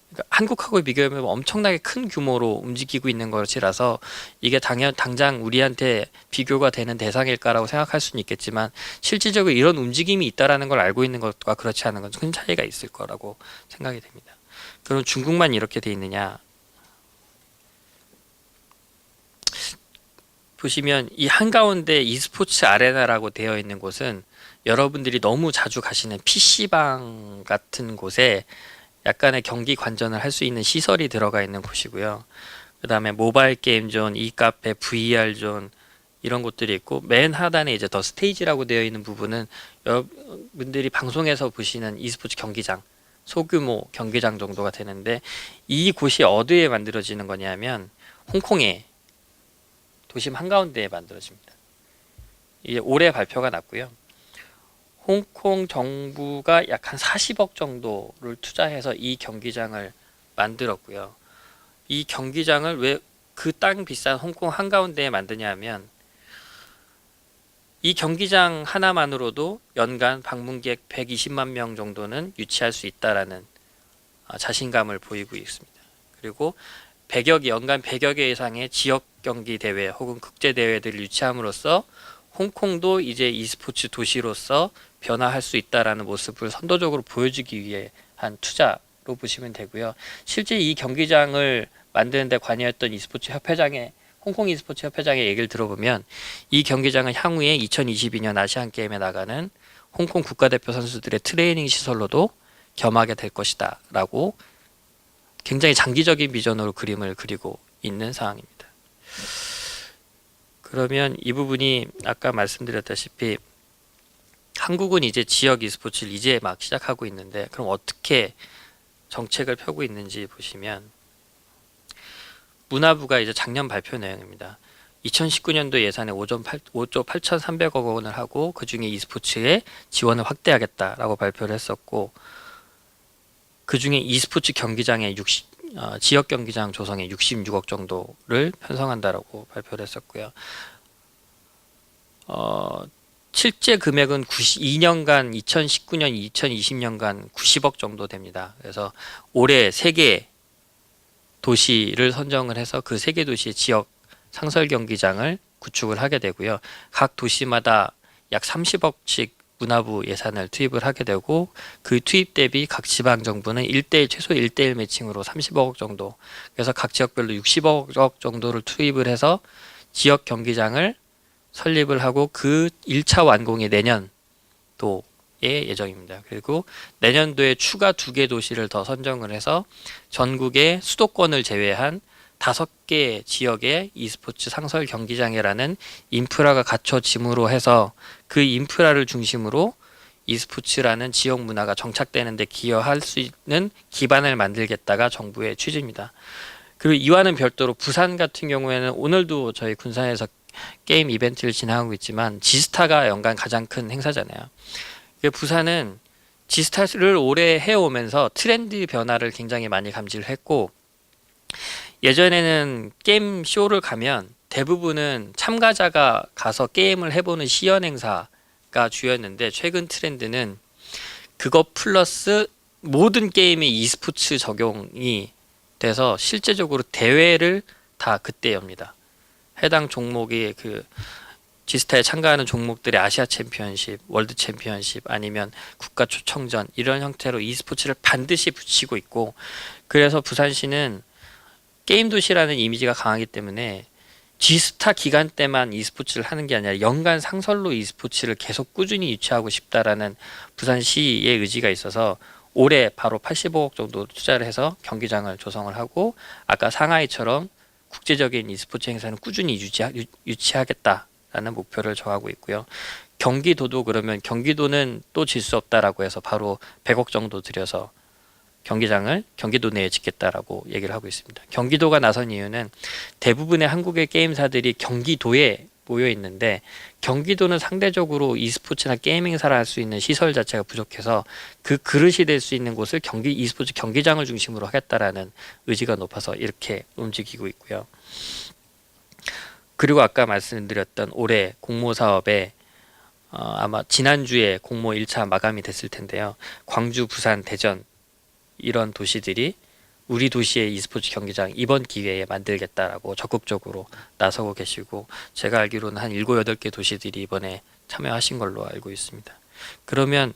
그러니까 한국하고 비교하면 엄청나게 큰 규모로 움직이고 있는 것이라서 이게 당장 우리한테 비교가 되는 대상일까라고 생각할 수는 있겠지만 실질적으로 이런 움직임이 있다라는 걸 알고 있는 것과 그렇지 않은 건 큰 차이가 있을 거라고 생각이 됩니다. 그럼 중국만 이렇게 돼 있느냐? 보시면 이 한가운데 e스포츠 아레나라고 되어 있는 곳은 여러분들이 너무 자주 가시는 PC방 같은 곳에 약간의 경기 관전을 할 수 있는 시설이 들어가 있는 곳이고요. 그 다음에 모바일 게임 존, e카페, VR 존, 이런 곳들이 있고 맨 하단에 이제 더 스테이지라고 되어 있는 부분은 여러분들이 방송에서 보시는 e스포츠 경기장, 소규모 경기장 정도가 되는데 이 곳이 어디에 만들어지는 거냐면 홍콩의 도심 한가운데에 만들어집니다. 이게 올해 발표가 났고요. 홍콩 정부가 약 한 40억 정도를 투자해서 이 경기장을 만들었고요. 이 경기장을 왜 그 땅 비싼 홍콩 한가운데에 만드냐 하면 이 경기장 하나만으로도 연간 방문객 120만 명 정도는 유치할 수 있다라는 자신감을 보이고 있습니다. 그리고 연간 100여 개 이상의 지역 경기 대회 혹은 국제 대회들을 유치함으로써 홍콩도 이제 e스포츠 도시로서 변화할 수 있다라는 모습을 선도적으로 보여주기 위해 한 투자로 보시면 되고요. 실제 이 경기장을 만드는 데 관여했던 홍콩 e스포츠 협회장의 얘기를 들어보면 이 경기장은 향후에 2022년 아시안 게임에 나가는 홍콩 국가대표 선수들의 트레이닝 시설로도 겸하게 될 것이다 라고 굉장히 장기적인 비전으로 그림을 그리고 있는 상황입니다. 그러면 이 부분이 아까 말씀드렸다시피 한국은 이제 지역 e스포츠를 이제 막 시작하고 있는데 그럼 어떻게 정책을 펴고 있는지 보시면 문화부가 이제 작년 발표 내용입니다. 2019년도 예산에 5조 8,300억 원을 하고 그 중에 e스포츠에 지원을 확대하겠다라고 발표를 했었고 그 중에 e스포츠 경기장의 지역 경기장 조성에 66억 정도를 편성한다라고 발표를 했었고요. 실제 금액은 2년간 2019년, 2020년간 90억 정도 됩니다. 그래서 올해 3개 도시를 선정을 해서 그 3개 도시의 지역 상설 경기장을 구축을 하게 되고요. 각 도시마다 약 30억씩 문화부 예산을 투입을 하게 되고 그 투입 대비 각 지방 정부는 최소 1대1 매칭으로 30억 정도, 그래서 각 지역별로 60억 정도를 투입을 해서 지역 경기장을 설립을 하고 그 1차 완공이 내년도에 예정입니다. 그리고 내년도에 추가 2개 도시를 더 선정을 해서 전국의 수도권을 제외한 5개 지역의 e스포츠 상설 경기장이라는 인프라가 갖춰짐으로 해서 그 인프라를 중심으로 e스포츠라는 지역 문화가 정착되는 데 기여할 수 있는 기반을 만들겠다가 정부의 취지입니다. 그리고 이와는 별도로 부산 같은 경우에는 오늘도 저희 군산에서 게임 이벤트를 진행하고 있지만 지스타가 연간 가장 큰 행사잖아요. 부산은 지스타를 오래 해오면서 트렌드 변화를 굉장히 많이 감지를 했고 예전에는 게임 쇼를 가면 대부분은 참가자가 가서 게임을 해보는 시연 행사가 주였는데 최근 트렌드는 그것 플러스 모든 게임에 e스포츠 적용이 돼서 실제적으로 대회를 다 그때 엽니다. 해당 종목이 지스타에 참가하는 종목들의 아시아 챔피언십, 월드 챔피언십 아니면 국가 초청전 이런 형태로 e스포츠를 반드시 붙이고 있고 그래서 부산시는 게임 도시라는 이미지가 강하기 때문에 지스타 기간 때만 e스포츠를 하는 게 아니라 연간 상설로 e스포츠를 계속 꾸준히 유치하고 싶다라는 부산시의 의지가 있어서 올해 바로 85억 정도 투자를 해서 경기장을 조성을 하고 아까 상하이처럼 국제적인 e스포츠 행사는 꾸준히 유치하겠다라는 목표를 정하고 있고요. 경기도도 그러면 경기도는 또 질 수 없다라고 해서 바로 100억 정도 들여서 경기장을 경기도 내에 짓겠다라고 얘기를 하고 있습니다. 경기도가 나선 이유는 대부분의 한국의 게임사들이 경기도에 모여 있는데 경기도는 상대적으로 e스포츠나 게임 행사를 할 수 있는 시설 자체가 부족해서 그 그릇이 될 수 있는 곳을 e스포츠 경기장을 중심으로 하겠다라는 의지가 높아서 이렇게 움직이고 있고요. 그리고 아까 말씀드렸던 올해 공모 사업에 아마 지난주에 공모 1차 마감이 됐을 텐데요. 광주, 부산, 대전 이런 도시들이 우리 도시의 e스포츠 경기장 이번 기회에 만들겠다라고 적극적으로 나서고 계시고 제가 알기로는 한 7, 8개 도시들이 이번에 참여하신 걸로 알고 있습니다. 그러면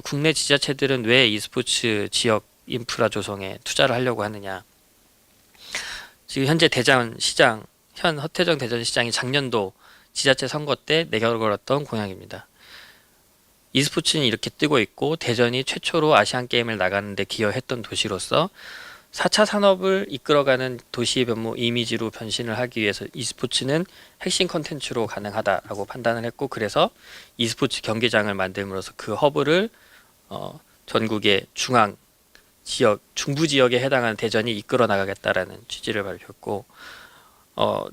국내 지자체들은 왜 e스포츠 지역 인프라 조성에 투자를 하려고 하느냐? 지금 현재 허태정 대전시장이 작년도 지자체 선거 때 내걸었던 공약입니다. e스포츠는 이렇게 뜨고 있고 대전이 최초로 아시안게임을 나가는데 기여했던 도시로서 4차 산업을 이끌어가는 도시의 변모 이미지로 변신을 하기 위해서 e스포츠는 핵심 컨텐츠로 가능하다라고 판단을 했고 그래서 e스포츠 경기장을 만들므로써 그 허브를 전국의 중부 지역에 해당하는 대전이 이끌어 나가겠다라는 취지를 발표했고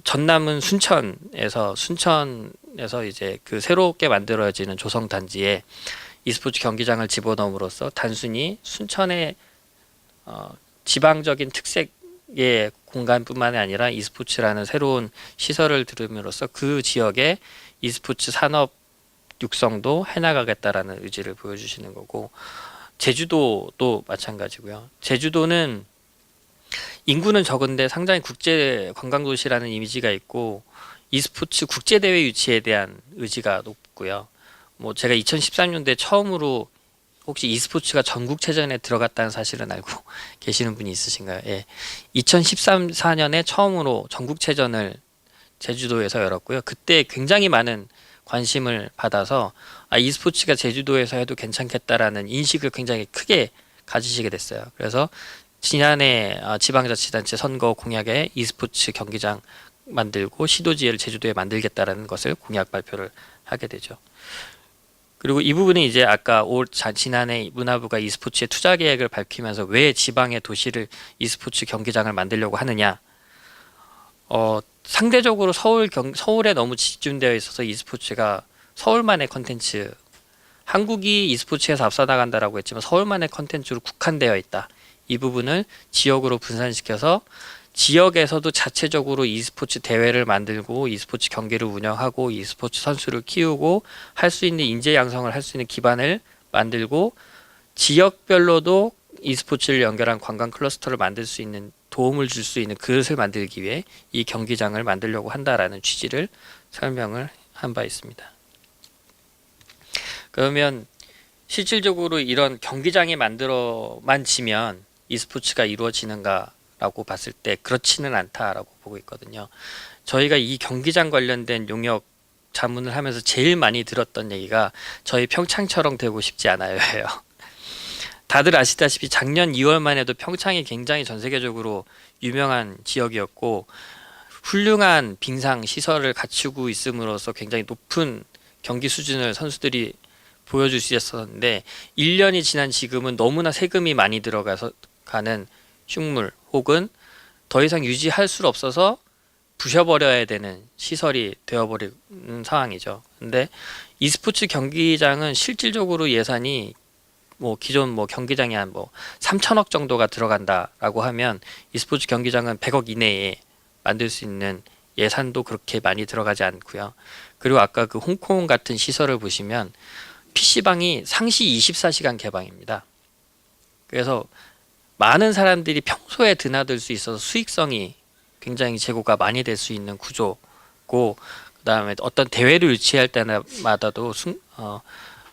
전남은 순천에서 이제 그 새롭게 만들어지는 조성 단지에 e스포츠 경기장을 집어넣음으로써 단순히 순천의 지방적인 특색의 공간뿐만 아니라 e스포츠라는 새로운 시설을 들음으로써 그 지역의 e스포츠 산업 육성도 해나가겠다라는 의지를 보여주시는 거고, 제주도도 마찬가지고요. 제주도는 인구는 적은데 상당히 국제 관광도시라는 이미지가 있고 e스포츠 국제대회 유치에 대한 의지가 높고요. 뭐 제가 2013년도에 처음으로 혹시 e스포츠가 전국체전에 들어갔다는 사실은 알고 계시는 분이 있으신가요? 예. 2013, 4년에 처음으로 전국체전을 제주도에서 열었고요. 그때 굉장히 많은 관심을 받아서 e스포츠가 제주도에서 해도 괜찮겠다라는 인식을 굉장히 크게 가지시게 됐어요. 그래서 지난해 지방자치단체 선거 공약에 e스포츠 경기장 만들고 시도지회를 제주도에 만들겠다라는 것을 공약 발표를 하게 되죠. 그리고 이 부분은 이제 아까 지난해 문화부가 e스포츠의 투자 계획을 밝히면서 왜 지방의 도시를 e스포츠 경기장을 만들려고 하느냐. 상대적으로 서울에 너무 집중되어 있어서 e스포츠가 서울만의 컨텐츠, 한국이 e스포츠에서 앞서 나간다라고 했지만 서울만의 컨텐츠로 국한되어 있다. 이 부분을 지역으로 분산시켜서 지역에서도 자체적으로 e스포츠 대회를 만들고 e스포츠 경기를 운영하고 e스포츠 선수를 키우고 할 수 있는 인재 양성을 할 수 있는 기반을 만들고 지역별로도 e스포츠를 연결한 관광 클러스터를 만들 수 있는 도움을 줄 수 있는 그릇을 만들기 위해 이 경기장을 만들려고 한다라는 취지를 설명을 한 바 있습니다. 그러면 실질적으로 이런 경기장이 만들어만 지면 e스포츠가 이루어지는가라고 봤을 때 그렇지는 않다라고 보고 있거든요. 저희가 이 경기장 관련된 용역 자문을 하면서 제일 많이 들었던 얘기가 저희 평창처럼 되고 싶지 않아요예요. 다들 아시다시피 작년 2월만 해도 평창이 굉장히 전 세계적으로 유명한 지역이었고 훌륭한 빙상 시설을 갖추고 있음으로써 굉장히 높은 경기 수준을 선수들이 보여줄 수 있었는데 1년이 지난 지금은 너무나 세금이 많이 들어가서 가는 흉물 혹은 더 이상 유지할 수 없어서 부셔버려야 되는 시설이 되어버리는 상황이죠. 근데 e스포츠 경기장은 실질적으로 예산이 기존 경기장이 한 3천억 정도가 들어간다라고 하면 e스포츠 경기장은 100억 이내에 만들 수 있는 예산도 그렇게 많이 들어가지 않고요. 그리고 아까 그 홍콩 같은 시설을 보시면 PC방이 상시 24시간 개방입니다. 그래서 많은 사람들이 평소에 드나들 수 있어서 수익성이 굉장히 제고가 많이 될 수 있는 구조고, 그 다음에 어떤 대회를 유치할 때마다도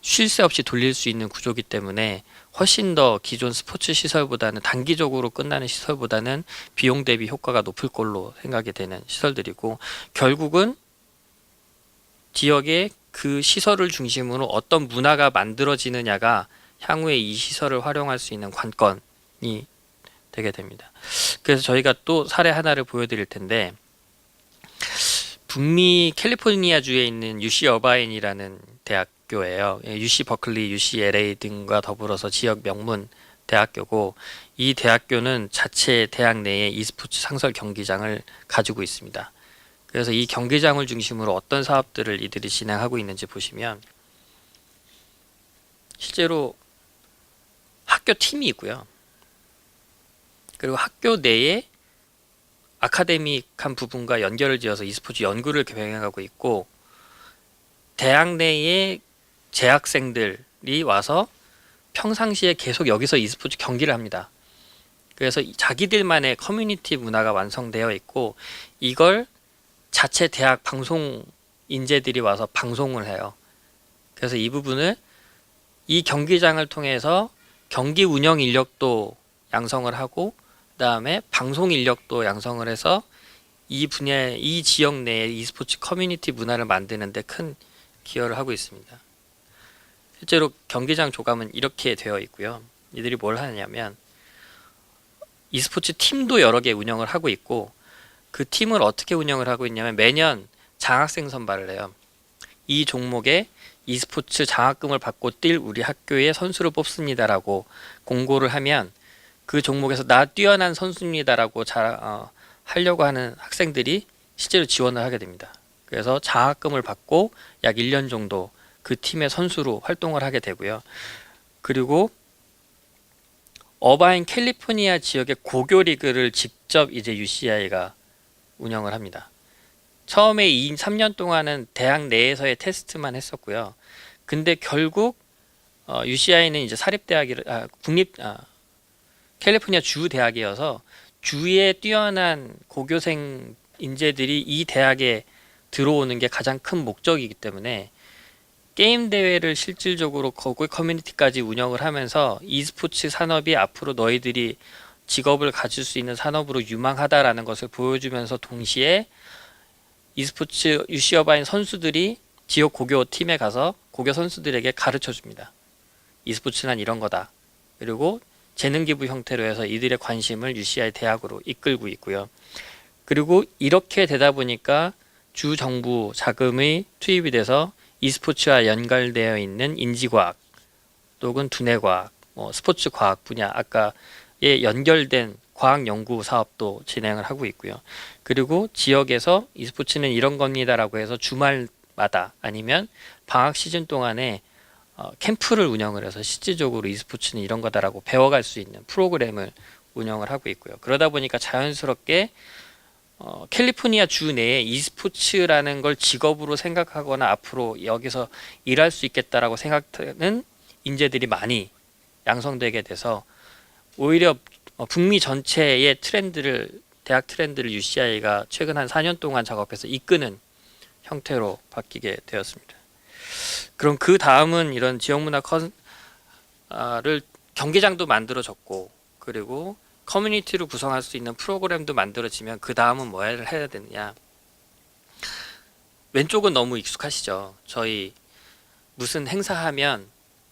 쉴 새 없이 돌릴 수 있는 구조이기 때문에 훨씬 더 기존 스포츠 시설보다는 단기적으로 끝나는 시설보다는 비용 대비 효과가 높을 걸로 생각이 되는 시설들이고, 결국은 지역의 그 시설을 중심으로 어떤 문화가 만들어지느냐가 향후에 이 시설을 활용할 수 있는 관건이 되게 됩니다. 그래서 저희가 또 사례 하나를 보여드릴 텐데, 북미 캘리포니아주에 있는 UC 어바인이라는 대학교예요. UC 버클리, UC LA 등과 더불어서 지역 명문 대학교고, 이 대학교는 자체 대학 내에 e스포츠 상설 경기장을 가지고 있습니다. 그래서 이 경기장을 중심으로 어떤 사업들을 이들이 진행하고 있는지 보시면 실제로 학교 팀이 있고요. 그리고 학교 내에 아카데믹한 부분과 연결을 지어서 e스포츠 연구를 병행하고 있고, 대학 내에 재학생들이 와서 평상시에 계속 여기서 e스포츠 경기를 합니다. 그래서 자기들만의 커뮤니티 문화가 완성되어 있고, 이걸 자체 대학 방송 인재들이 와서 방송을 해요. 그래서 이 부분을 이 경기장을 통해서 경기 운영 인력도 양성을 하고, 그 다음에 방송 인력도 양성을 해서 이 지역 내에 e스포츠 커뮤니티 문화를 만드는 데 큰 기여를 하고 있습니다. 실제로 경기장 조감은 이렇게 되어 있고요. 이들이 뭘 하냐면 e스포츠 팀도 여러 개 운영을 하고 있고, 그 팀을 어떻게 운영을 하고 있냐면 매년 장학생 선발을 해요. 이 종목에 e스포츠 장학금을 받고 뛸 우리 학교의 선수를 뽑습니다라고 공고를 하면 그 종목에서 나 뛰어난 선수입니다라고 하려고 하는 학생들이 실제로 지원을 하게 됩니다. 그래서 장학금을 받고 약 1년 정도 그 팀의 선수로 활동을 하게 되고요. 그리고 어바인 캘리포니아 지역의 고교 리그를 직접 이제 UCI가 운영을 합니다. 처음에 3년 동안은 대학 내에서의 테스트만 했었고요. 근데 결국 UCI는 이제 사립대학이 캘리포니아 주 대학이어서 주위에 뛰어난 고교생 인재들이 이 대학에 들어오는 게 가장 큰 목적이기 때문에 게임 대회를 실질적으로 거기 커뮤니티까지 운영을 하면서 e스포츠 산업이 앞으로 너희들이 직업을 가질 수 있는 산업으로 유망하다라는 것을 보여주면서 동시에 e스포츠 UC 어바인 선수들이 지역 고교 팀에 가서 고교 선수들에게 가르쳐 줍니다. e스포츠란 이런 거다. 그리고 재능 기부 형태로 해서 이들의 관심을 UCI 대학으로 이끌고 있고요. 그리고 이렇게 되다 보니까 주 정부 자금이 투입이 돼서 e스포츠와 연결되어 있는 인지과학 또는 두뇌과학, 스포츠 과학 분야 아까에 연결된 과학 연구 사업도 진행을 하고 있고요. 그리고 지역에서 e스포츠는 이런 겁니다라고 해서 주말마다 아니면 방학 시즌 동안에 캠프를 운영을 해서 실질적으로 e스포츠는 이런 거다라고 배워갈 수 있는 프로그램을 운영을 하고 있고요. 그러다 보니까 자연스럽게 캘리포니아 주 내에 e스포츠라는 걸 직업으로 생각하거나 앞으로 여기서 일할 수 있겠다라고 생각하는 인재들이 많이 양성되게 돼서 오히려 북미 전체의 대학 트렌드를 UCI가 최근 한 4년 동안 작업해서 이끄는 형태로 바뀌게 되었습니다. 그럼 그 다음은 이런 지역문화 를 경기장도 만들어졌고 그리고 커뮤니티를 구성할 수 있는 프로그램도 만들어지면 그 다음은 뭐 해야 되느냐. 왼쪽은 너무 익숙하시죠. 저희 무슨 행사하면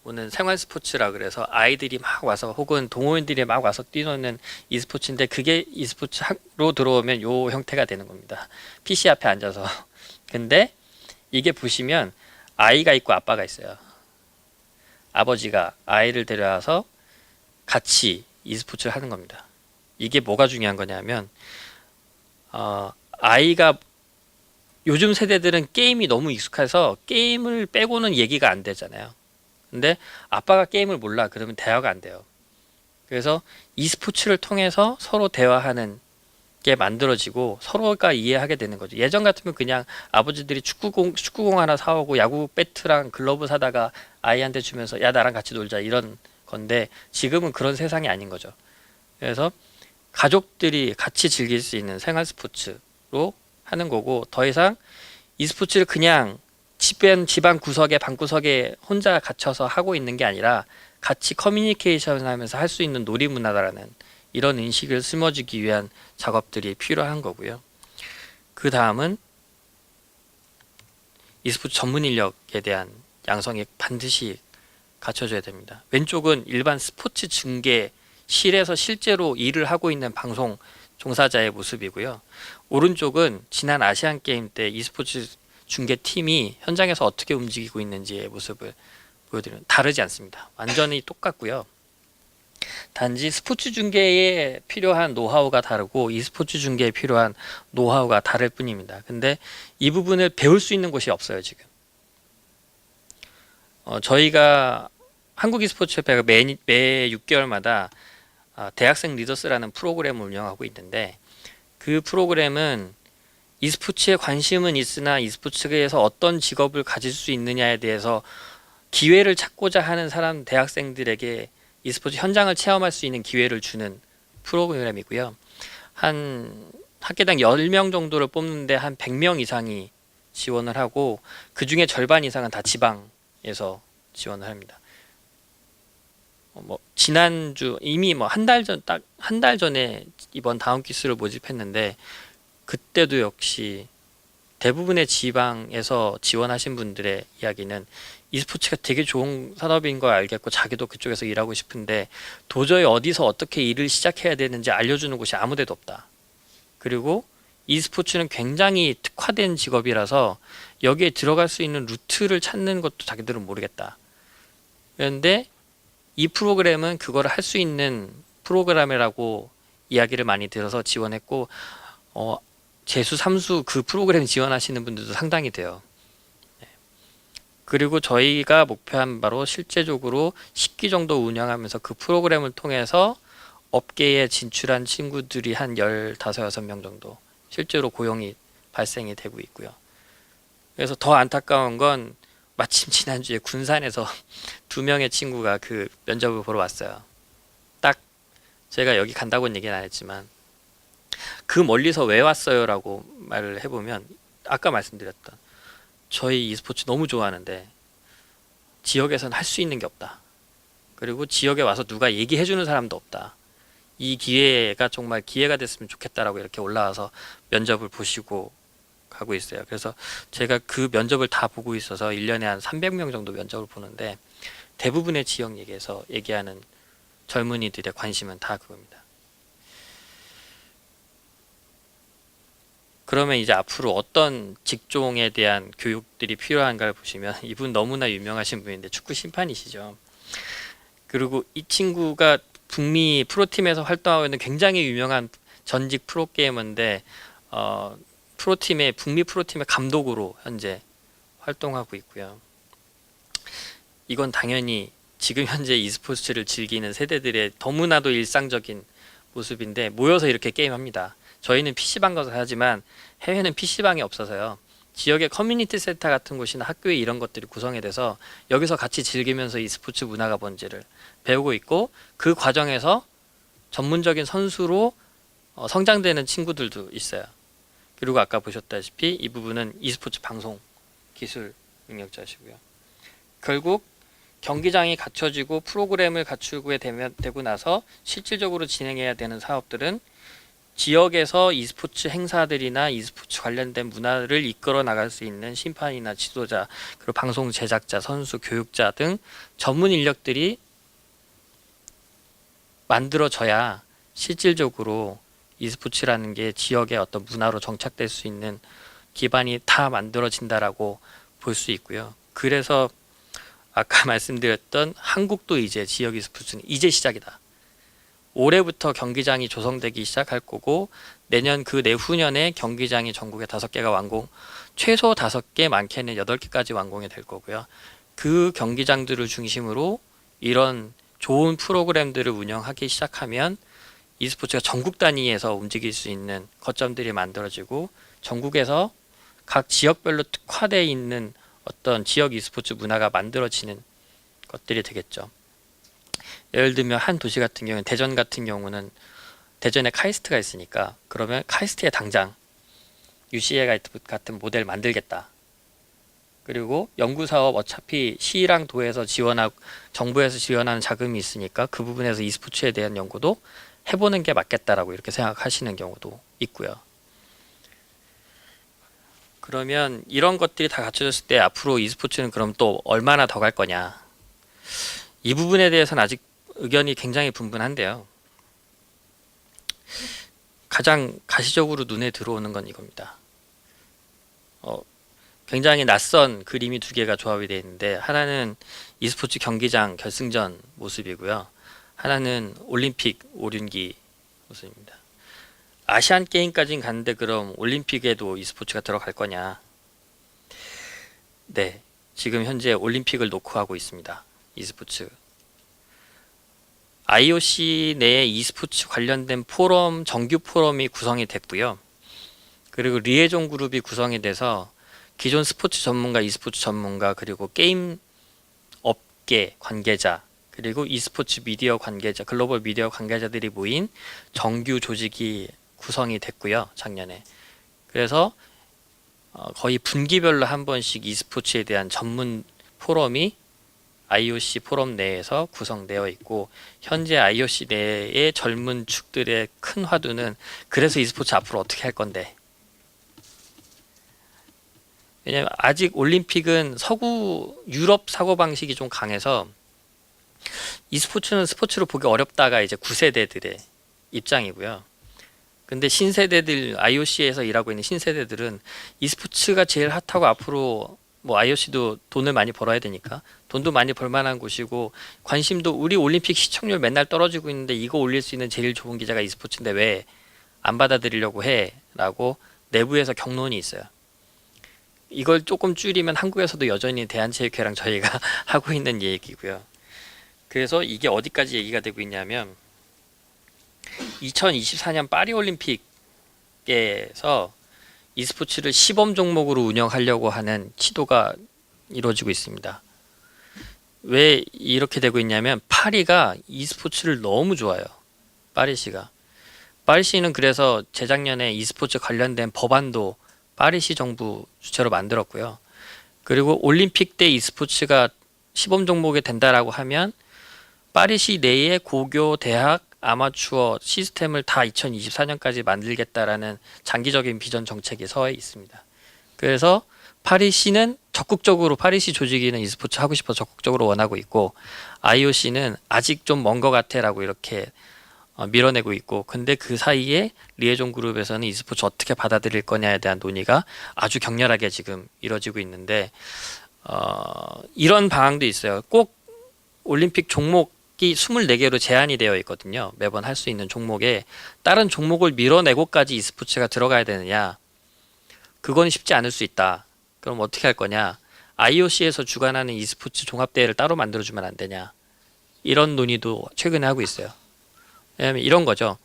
오늘 생활 스포츠라 그래서 아이들이 막 와서 혹은 동호인들이 막 와서 뛰노는 e스포츠인데 그게 e스포츠로 들어오면 요 형태가 되는 겁니다. PC 앞에 앉아서. 근데 이게 보시면 아이가 있고 아빠가 있어요. 아버지가 아이를 데려와서 같이 e스포츠를 하는 겁니다. 이게 뭐가 중요한 거냐면 아이가 요즘 세대들은 게임이 너무 익숙해서 게임을 빼고는 얘기가 안 되잖아요. 근데 아빠가 게임을 몰라 그러면 대화가 안 돼요. 그래서 e스포츠를 통해서 서로 대화하는 게 만들어지고 서로가 이해하게 되는 거죠. 예전 같으면 그냥 아버지들이 축구공 하나 사오고 야구 배트랑 글러브 사다가 아이한테 주면서 야 나랑 같이 놀자 이런 건데 지금은 그런 세상이 아닌 거죠. 그래서 가족들이 같이 즐길 수 있는 생활 스포츠로 하는 거고 더 이상 e스포츠를 그냥 집안 구석에 방구석에 혼자 갇혀서 하고 있는 게 아니라 같이 커뮤니케이션 하면서 할 수 있는 놀이문화다라는 이런 인식을 심어주기 위한 작업들이 필요한 거고요. 그 다음은 e스포츠 전문 인력에 대한 양성이 반드시 갖춰져야 됩니다. 왼쪽은 일반 스포츠 중계실에서 실제로 일을 하고 있는 방송 종사자의 모습이고요. 오른쪽은 지난 아시안 게임 때 e스포츠 중계팀이 현장에서 어떻게 움직이고 있는지의 모습을 보여드리는 다르지 않습니다. 완전히 똑같고요. 단지 스포츠 중계에 필요한 노하우가 다르고 e스포츠 중계에 필요한 노하우가 다를 뿐입니다. 근데 이 부분을 배울 수 있는 곳이 없어요 지금. 저희가 한국 e스포츠협회가 매 6개월마다 대학생 리더스라는 프로그램을 운영하고 있는데 그 프로그램은 e스포츠에 관심은 있으나 e스포츠에서 어떤 직업을 가질 수 있느냐에 대해서 기회를 찾고자 하는 대학생들에게 e스포츠 현장을 체험할 수 있는 기회를 주는 프로그램이고요. 한 학기당 10명 정도를 뽑는데 한 100명 이상이 지원을 하고 그 중에 절반 이상은 다 지방에서 지원을 합니다. 지난주 이미 한 달 전에 이번 다운 키스를 모집했는데 그때도 역시 대부분의 지방에서 지원하신 분들의 이야기는 e스포츠가 되게 좋은 산업인 걸 알겠고 자기도 그쪽에서 일하고 싶은데 도저히 어디서 어떻게 일을 시작해야 되는지 알려주는 곳이 아무 데도 없다. 그리고 e스포츠는 굉장히 특화된 직업이라서 여기에 들어갈 수 있는 루트를 찾는 것도 자기들은 모르겠다. 그런데 이 프로그램은 그거를 할 수 있는 프로그램이라고 이야기를 많이 들어서 지원했고 재수, 삼수 그 프로그램 지원하시는 분들도 상당히 돼요. 그리고 저희가 목표한 바로 실제적으로 10기 정도 운영하면서 그 프로그램을 통해서 업계에 진출한 친구들이 한 15, 6명 정도 실제로 고용이 발생이 되고 있고요. 그래서 더 안타까운 건 마침 지난주에 군산에서 2명의 친구가 그 면접을 보러 왔어요. 딱 제가 여기 간다고는 얘기는 안 했지만 그 멀리서 왜 왔어요? 라고 말을 해보면 아까 말씀드렸던 저희 e스포츠 너무 좋아하는데 지역에서는 할 수 있는 게 없다. 그리고 지역에 와서 누가 얘기해주는 사람도 없다. 이 기회가 정말 기회가 됐으면 좋겠다라고 이렇게 올라와서 면접을 보시고 가고 있어요. 그래서 제가 그 면접을 다 보고 있어서 1년에 한 300명 정도 면접을 보는데 대부분의 지역 얘기에서 얘기하는 젊은이들의 관심은 다 그겁니다. 그러면 이제 앞으로 어떤 직종에 대한 교육들이 필요한가를 보시면 이분 너무나 유명하신 분인데 축구 심판이시죠. 그리고 이 친구가 북미 프로팀에서 활동하고 있는 굉장히 유명한 전직 프로게이머인데 프로팀의 북미 프로팀의 감독으로 현재 활동하고 있고요. 이건 당연히 지금 현재 e스포츠를 즐기는 세대들의 너무나도 일상적인 모습인데 모여서 이렇게 게임합니다. 저희는 PC방 가서 하지만 해외는 PC방이 없어서요. 지역의 커뮤니티 센터 같은 곳이나 학교에 이런 것들이 구성이 돼서 여기서 같이 즐기면서 e스포츠 문화가 뭔지를 배우고 있고 그 과정에서 전문적인 선수로 성장되는 친구들도 있어요. 그리고 아까 보셨다시피 이 부분은 e스포츠 방송 기술 능력자시고요. 결국 경기장이 갖춰지고 프로그램을 갖추게 되고 나서 실질적으로 진행해야 되는 사업들은 지역에서 e스포츠 행사들이나 e스포츠 관련된 문화를 이끌어 나갈 수 있는 심판이나 지도자, 그리고 방송 제작자, 선수, 교육자 등 전문 인력들이 만들어져야 실질적으로 e스포츠라는 게 지역의 어떤 문화로 정착될 수 있는 기반이 다 만들어진다라고 볼 수 있고요. 그래서 아까 말씀드렸던 한국도 이제 지역 e스포츠는 이제 시작이다. 올해부터 경기장이 조성되기 시작할 거고 내년 그 내후년에 경기장이 전국에 5개가 최소 5개, 많게는 8개까지 완공이 될 거고요. 그 경기장들을 중심으로 이런 좋은 프로그램들을 운영하기 시작하면 e스포츠가 전국 단위에서 움직일 수 있는 거점들이 만들어지고 전국에서 각 지역별로 특화되어 있는 어떤 지역 e스포츠 문화가 만들어지는 것들이 되겠죠. 예를 들면 한 도시 같은 경우는 대전 같은 경우는 대전에 카이스트가 있으니까 그러면 카이스트에 당장 UCL 같은 모델 만들겠다. 그리고 연구사업 어차피 시랑 도에서 지원하고 정부에서 지원하는 자금이 있으니까 그 부분에서 e스포츠에 대한 연구도 해보는 게 맞겠다라고 이렇게 생각하시는 경우도 있고요. 그러면 이런 것들이 다 갖춰졌을 때 앞으로 e스포츠는 그럼 또 얼마나 더 갈 거냐? 이 부분에 대해서는 아직 의견이 굉장히 분분한데요. 가장 가시적으로 눈에 들어오는 건 이겁니다. 굉장히 낯선 그림이 2개가 조합이 되어 있는데 하나는 e스포츠 경기장 결승전 모습이고요. 하나는 올림픽 오륜기 모습입니다. 아시안 게임까지는 갔는데 그럼 올림픽에도 e스포츠가 들어갈 거냐? 네, 지금 현재 올림픽을 놓고 하고 있습니다. e스포츠. IOC 내에 e스포츠 관련된 포럼, 정규 포럼이 구성이 됐고요. 그리고 리에종 그룹이 구성이 돼서 기존 스포츠 전문가, e스포츠 전문가, 그리고 게임 업계 관계자, 그리고 e스포츠 미디어 관계자, 글로벌 미디어 관계자들이 모인 정규 조직이 구성이 됐고요. 작년에. 그래서 거의 분기별로 한 번씩 e스포츠에 대한 전문 포럼이 IOC 포럼 내에서 구성되어 있고 현재 IOC 내의 젊은 축들의 큰 화두는 그래서 e스포츠 앞으로 어떻게 할 건데, 왜냐면 아직 올림픽은 서구 유럽 사고방식이 좀 강해서 e스포츠는 스포츠로 보기 어렵다가 이제 9세대들의 입장이고요. 근데 신세대들, IOC에서 일하고 있는 신세대들은 e스포츠가 제일 핫하고 앞으로 뭐 IOC도 돈을 많이 벌어야 되니까 돈도 많이 벌만한 곳이고 관심도, 우리 올림픽 시청률 맨날 떨어지고 있는데 이거 올릴 수 있는 제일 좋은 기자가 e스포츠인데 왜 안 받아들이려고 해? 라고 내부에서 격론이 있어요. 이걸 조금 줄이면 한국에서도 여전히 대한체육회랑 저희가 하고 있는 얘기고요. 그래서 이게 어디까지 얘기가 되고 있냐면 2024년 파리 올림픽에서 e스포츠를 시범 종목으로 운영하려고 하는 시도가 이루어지고 있습니다. 왜 이렇게 되고 있냐면 파리가 e스포츠를 너무 좋아해요. 파리시가. 파리시는 그래서 재작년에 e스포츠 관련된 법안도 파리시 정부 주최로 만들었고요. 그리고 올림픽 때 e스포츠가 시범 종목이 된다라고 하면 파리시 내에 고교, 대학, 아마추어 시스템을 다 2024년까지 만들겠다라는 장기적인 비전 정책이 서해 있습니다. 그래서 파리시는 적극적으로 파리시 조직위는 e스포츠 하고 싶어 적극적으로 원하고 있고 IOC는 아직 좀 먼 것 같아라고 이렇게 밀어내고 있고 근데 그 사이에 리에종 그룹에서는 e스포츠 어떻게 받아들일 거냐에 대한 논의가 아주 격렬하게 지금 이뤄지고 있는데 이런 방향도 있어요. 꼭 올림픽 종목이 24개로 제한이 되어 있거든요. 매번 할 수 있는 종목에 다른 종목을 밀어내고까지 e스포츠가 들어가야 되느냐 그건 쉽지 않을 수 있다. 그럼 어떻게 할 거냐 IOC에서 주관하는 e스포츠 종합대회를 따로 만들어주면 안 되냐 이런 논의도 최근에 하고 있어요. 왜냐하면 이런 거죠.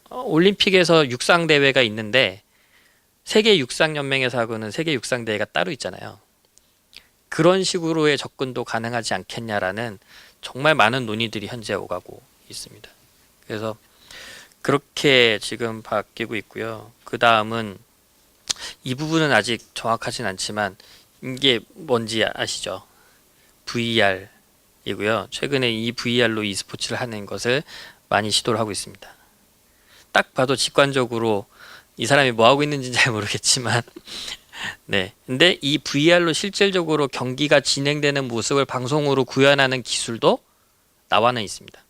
올림픽에서 육상 대회가 있는데 세계 육상 연맹에서 하고는 세계 육상 대회가 따로 있잖아요. 그런 식으로의 접근도 가능하지 않겠냐라는 정말 많은 논의들이 현재 오가고 있습니다. 그래서 그렇게 지금 바뀌고 있고요. 그 다음은 이 부분은 아직 정확하진 않지만 이게 뭔지 아시죠? VR이고요. 최근에 이 VR로 e스포츠를 하는 것을 많이 시도를 하고 있습니다. 딱 봐도 직관적으로 이 사람이 뭐 하고 있는지는 잘 모르겠지만 네. 근데 이 VR로 실질적으로 경기가 진행되는 모습을 방송으로 구현하는 기술도 나와는 있습니다.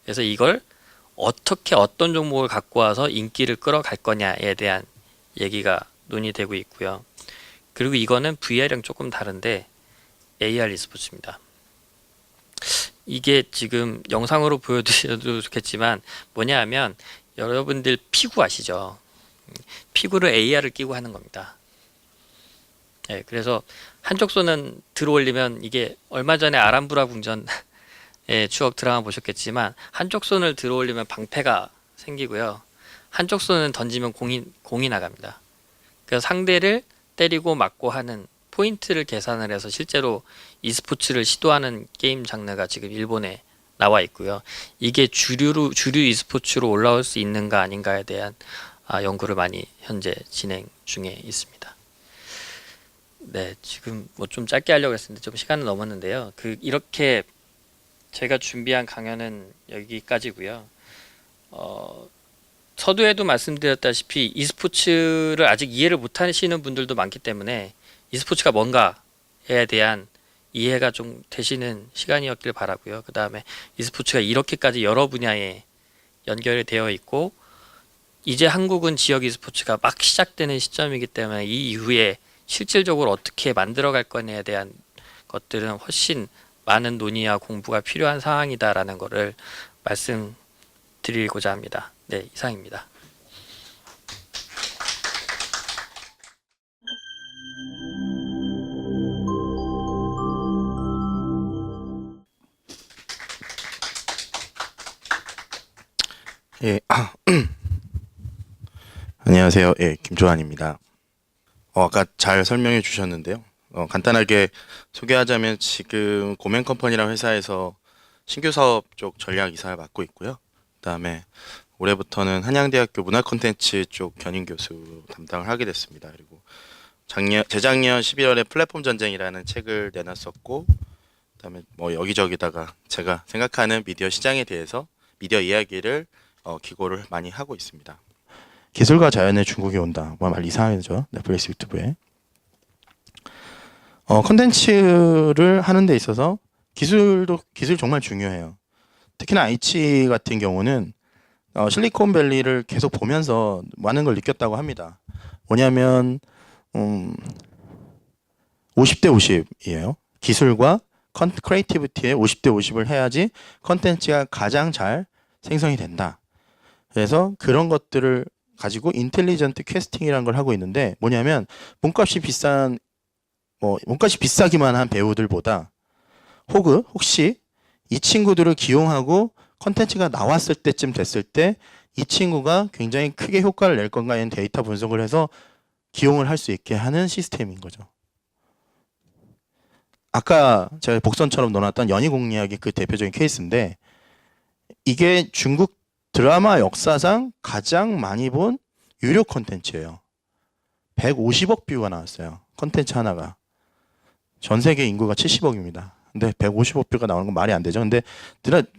그래서 이걸 어떻게 어떤 종목을 갖고 와서 인기를 끌어갈 거냐에 대한 얘기가 논의되고 있고요. 그리고 이거는 VR이랑 조금 다른데 AR e스포츠입니다. 이게 지금 영상으로 보여드려도 좋겠지만 뭐냐 하면 여러분들 피구 아시죠? 피구를 AR을 끼고 하는 겁니다. 네, 그래서 한쪽 손은 들어 올리면 이게 얼마 전에 아람브라 궁전의 추억 드라마 보셨겠지만 한쪽 손을 들어 올리면 방패가 생기고요. 한쪽 손은 던지면 공이 나갑니다. 그래서 상대를 때리고 맞고 하는 포인트를 계산을 해서 실제로 e스포츠를 시도하는 게임 장르가 지금 일본에 나와 있고요. 이게 주류 e스포츠로 올라올 수 있는가 아닌가에 대한 연구를 많이 현재 진행 중에 있습니다. 네, 지금 뭐 좀 짧게 하려고 했는데 좀 시간은 넘었는데요. 이렇게 제가 준비한 강연은 여기까지고요. 서두에도 말씀드렸다시피 e스포츠를 아직 이해를 못하시는 분들도 많기 때문에 e스포츠가 뭔가에 대한 이해가 좀 되시는 시간이었길 바라고요. 그 다음에 e스포츠가 이렇게까지 여러 분야에 연결이 되어 있고 이제 한국은 지역 e스포츠가 막 시작되는 시점이기 때문에 이 이후에 실질적으로 어떻게 만들어갈 거냐에 대한 것들은 훨씬 많은 논의와 공부가 필요한 상황이다라는 것을 말씀드리고자 합니다. 네, 이상입니다. 예, 안녕하세요. 예, 김조한입니다. 아까 잘 설명해 주셨는데요. 간단하게 소개하자면 지금 고맨컴퍼니라는 회사에서 신규 사업 쪽 전략 이사를 맡고 있고요. 그다음에 올해부터는 한양대학교 문화콘텐츠 쪽 견인 교수 담당을 하게 됐습니다. 그리고 재작년 11월에 플랫폼 전쟁이라는 책을 내놨었고, 그다음에 뭐 여기저기다가 제가 생각하는 미디어 시장에 대해서 미디어 이야기를 기고를 많이 하고 있습니다. 기술과 자연의 중국이 온다. 뭐 말 이상하죠. 넷플릭스 유튜브에. 컨텐츠를 하는 데 있어서 기술 정말 중요해요. 특히나愛知 같은 경우는 실리콘밸리를 계속 보면서 많은 걸 느꼈다고 합니다. 뭐냐면 50대 50이에요. 기술과 크리에이티비티에 50대 50을 해야지 컨텐츠가 가장 잘 생성이 된다. 그래서 그런 것들을 가지고 인텔리전트 캐스팅이라는 걸 하고 있는데 뭐냐면 몸값이 비싸기만 한 배우들보다 혹시 이 친구들을 기용하고 컨텐츠가 나왔을 때쯤 됐을 때 이 친구가 굉장히 크게 효과를 낼 건가에 데이터 분석을 해서 기용을 할 수 있게 하는 시스템인 거죠. 아까 제가 복선처럼 넣어놨던 연희공리학이 그 대표적인 케이스인데 이게 중국 드라마 역사상 가장 많이 본 유료 컨텐츠예요. 150억 뷰가 나왔어요. 컨텐츠 하나가. 전 세계 인구가 70억입니다. 근데 150억 뷰가 나오는 건 말이 안 되죠. 근데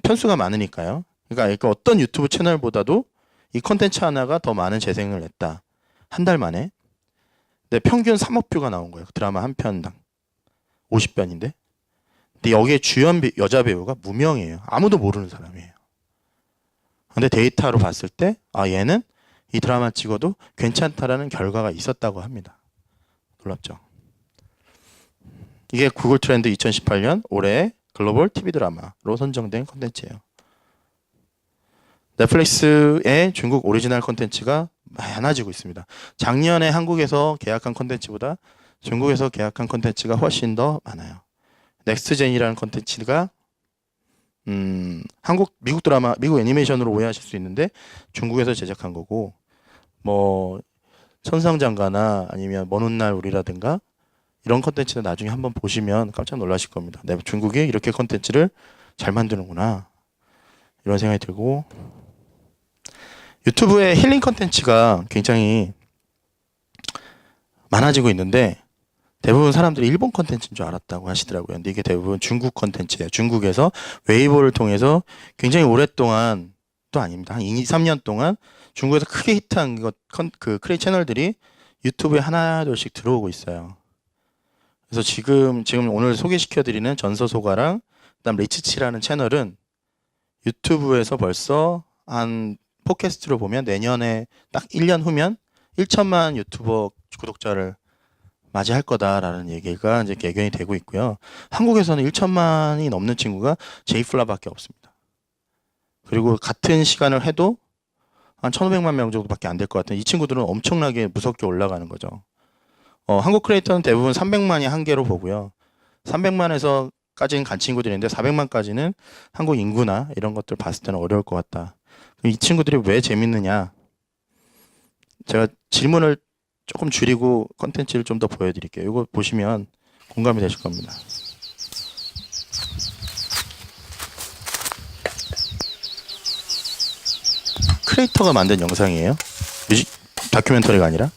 편수가 많으니까요. 그러니까 어떤 유튜브 채널보다도 이 컨텐츠 하나가 더 많은 재생을 냈다. 한 달 만에. 근데 평균 3억 뷰가 나온 거예요. 드라마 한 편당. 50편인데. 근데 여기에 주연 여자 배우가 무명이에요. 아무도 모르는 사람이에요. 근데 데이터로 봤을 때 얘는 이 드라마 찍어도 괜찮다라는 결과가 있었다고 합니다. 놀랍죠? 이게 구글 트렌드 2018년 올해 글로벌 TV 드라마로 선정된 콘텐츠예요. 넷플릭스의 중국 오리지널 콘텐츠가 많아지고 있습니다. 작년에 한국에서 계약한 콘텐츠보다 중국에서 계약한 콘텐츠가 훨씬 더 많아요. 넥스트젠이라는 콘텐츠가 미국 드라마, 미국 애니메이션으로 오해하실 수 있는데 중국에서 제작한 거고 뭐 천상장가나 아니면 먼 훗날 우리라든가 이런 콘텐츠는 나중에 한번 보시면 깜짝 놀라실 겁니다. 중국이 이렇게 콘텐츠를 잘 만드는구나 이런 생각이 들고 유튜브에 힐링 콘텐츠가 굉장히 많아지고 있는데 대부분 사람들이 일본 콘텐츠인 줄 알았다고 하시더라고요. 근데 이게 대부분 중국 콘텐츠예요. 중국에서 웨이보를 통해서 굉장히 오랫동안 또 아닙니다. 한 2, 3년 동안 중국에서 크게 히트한 그 크레이 채널들이 유튜브에 하나둘씩 들어오고 있어요. 그래서 지금 오늘 소개시켜드리는 전서소가랑 그다음 리치치라는 채널은 유튜브에서 벌써 한 팟캐스트로 보면 내년에 딱 1년 후면 1천만 유튜버 구독자를 맞이할 거다라는 얘기가 이제 예견이 되고 있고요. 한국에서는 1천만이 넘는 친구가 제이플라밖에 없습니다. 그리고 같은 시간을 해도 한 1,500만 명 정도밖에 안 될 것 같은 이 친구들은 엄청나게 무섭게 올라가는 거죠. 한국 크리에이터는 대부분 300만이 한계로 보고요. 300만에서까지는 간 친구들인데 400만까지는 한국 인구나 이런 것들 봤을 때는 어려울 것 같다. 이 친구들이 왜 재밌느냐? 제가 질문을 조금 줄이고 컨텐츠를 좀 더 보여드릴게요. 이거 보시면 공감이 되실 겁니다. 크리에이터가 만든 영상이에요. 다큐멘터리가 아니라.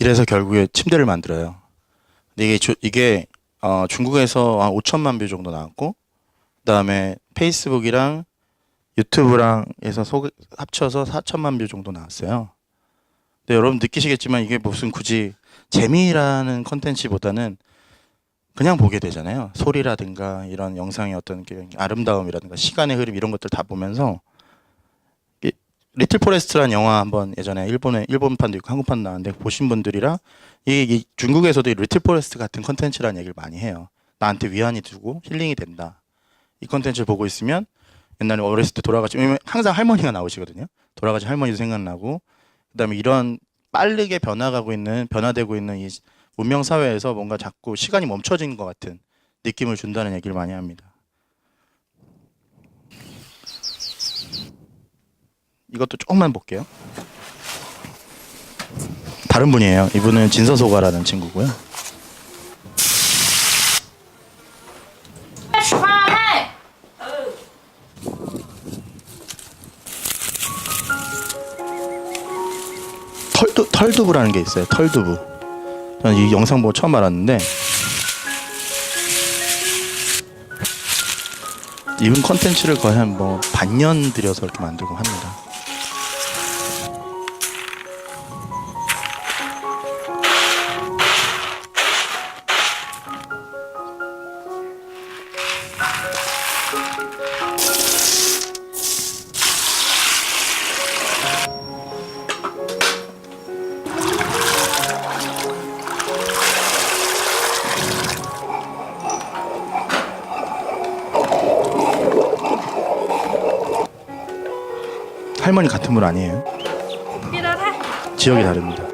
이래서 결국에 침대를 만들어요. 근데 이게 중국에서 한 5천만 뷰 정도 나왔고, 그다음에 페이스북이랑 유튜브랑 해서 합쳐서 4천만 뷰 정도 나왔어요. 근데 여러분 느끼시겠지만 이게 무슨 굳이 재미라는 컨텐츠보다는 그냥 보게 되잖아요. 소리라든가 이런 영상의 어떤 아름다움이라든가 시간의 흐름 이런 것들 다 보면서 리틀 포레스트라는 영화 한번 예전에 일본판도 있고 한국판도 나왔는데 보신 분들이라 이게 중국에서도 이 리틀 포레스트 같은 컨텐츠라는 얘기를 많이 해요. 나한테 위안이 되고 힐링이 된다. 이 컨텐츠를 보고 있으면 옛날에 어렸을 때 왜냐면 항상 할머니가 나오시거든요. 돌아가신 할머니도 생각나고, 그다음에 이런 빠르게 변화되고 있는 이 문명 사회에서 뭔가 자꾸 시간이 멈춰진 것 같은 느낌을 준다는 얘기를 많이 합니다. 이것도 조금만 볼게요. 다른 분이에요. 이분은 진서소가라는 친구고요. 털두부라는 게 있어요. 털두부. 저는 이 영상 보고 처음 알았는데 이분 컨텐츠를 거의 한 반년 들여서 이렇게 만들고 합니다. 할머니 같은 분 아니에요? 지역이 다릅니다.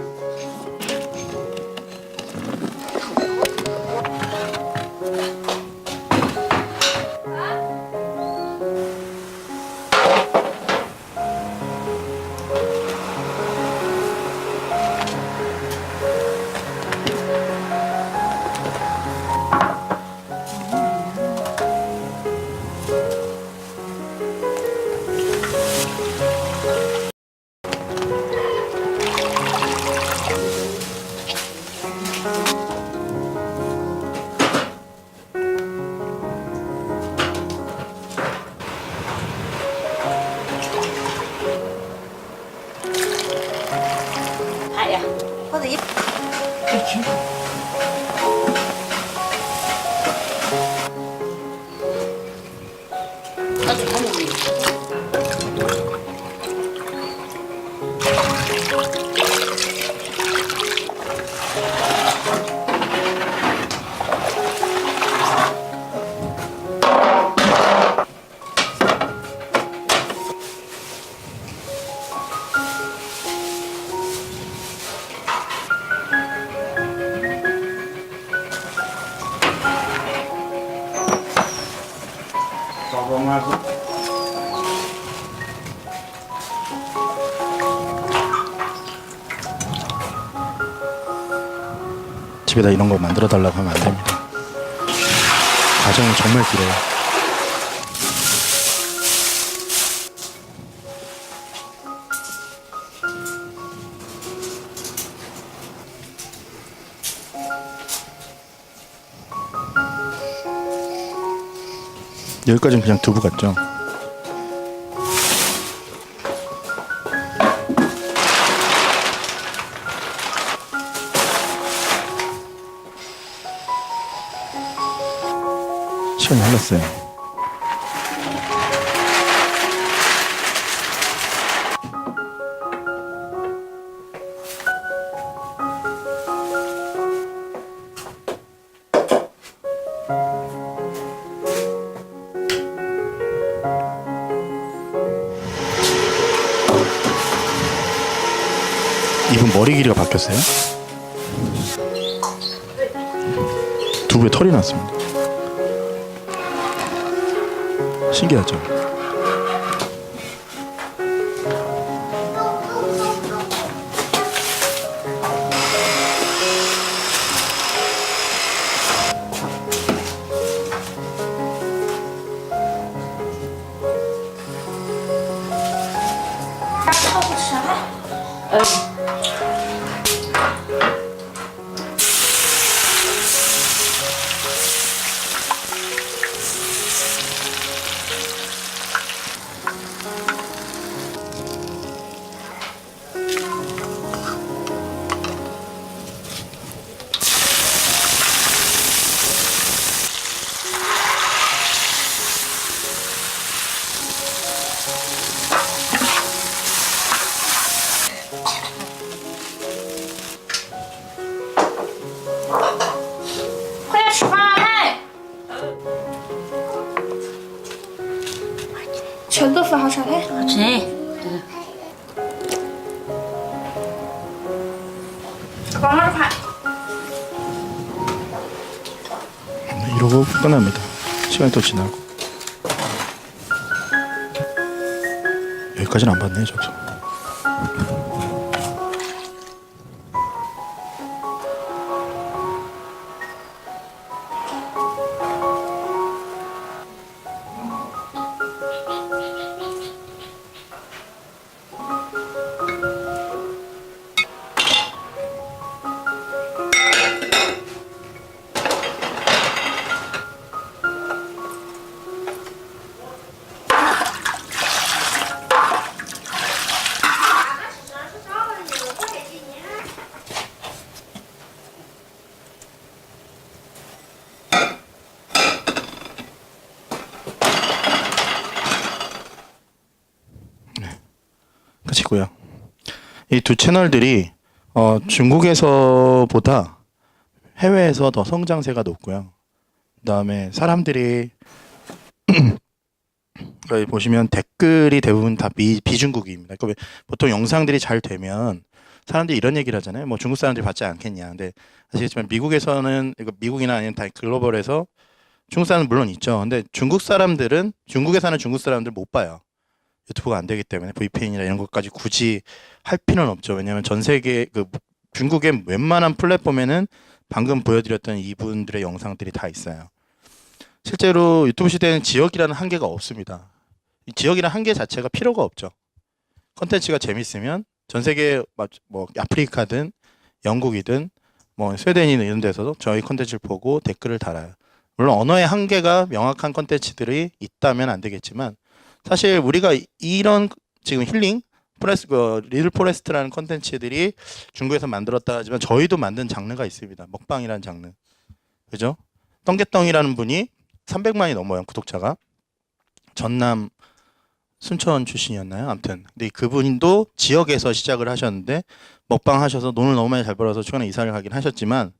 집에다 이런 거 만들어 달라고 하면 안 됩니다. 과정이 정말 길어요. 여기까지는 그냥 두부 같죠? 시간이 흘렀어요. 이분 머리 길이가 바뀌었어요? 두부에 털이 났습니다. 신기하죠? 全豆腐好炒菜。好吃。아빠 말 이러고 끝납니다. 시간이 또 지나고. 여기까지는 안 봤네, 저도. 끝이고요. 이 두 채널들이 중국에서보다 해외에서 더 성장세가 높고요. 그다음에 사람들이 여기 보시면 댓글이 대부분 다 비중국입니다. 그러니까 보통 영상들이 잘 되면 사람들이 이런 얘기를 하잖아요. 뭐 중국 사람들이 받지 않겠냐. 근데 아시겠지만 미국에서는 이거 미국이나 아니면 다 글로벌에서 중국 사람은 물론 있죠. 근데 중국 사람들은 중국에 사는 중국 사람들 못 봐요. 유튜브가 안 되기 때문에 VPN이나 이런 것까지 굳이 할 필요는 없죠. 왜냐하면 전 세계 중국의 웬만한 플랫폼에는 방금 보여드렸던 이분들의 영상들이 다 있어요. 실제로 유튜브 시대에는 지역이라는 한계가 없습니다. 이 지역이라는 한계 자체가 필요가 없죠. 컨텐츠가 재밌으면 전 세계 뭐 아프리카든 영국이든 뭐 스웨덴이든 이런 데서도 저희 컨텐츠를 보고 댓글을 달아요. 물론 언어의 한계가 명확한 컨텐츠들이 있다면 안 되겠지만 사실 우리가 이런 지금 힐링 리들 포레스트라는 컨텐츠들이 중국에서 만들었다 하지만 저희도 만든 장르가 있습니다. 먹방이라는 장르. 그죠? 떵개떵이라는 분이 300만이 넘어요. 구독자가. 전남 순천 출신이었나요? 아무튼. 근데 그분도 지역에서 시작을 하셨는데 먹방 하셔서 돈을 너무 많이 잘 벌어서 최근에 이사를 가긴 하셨지만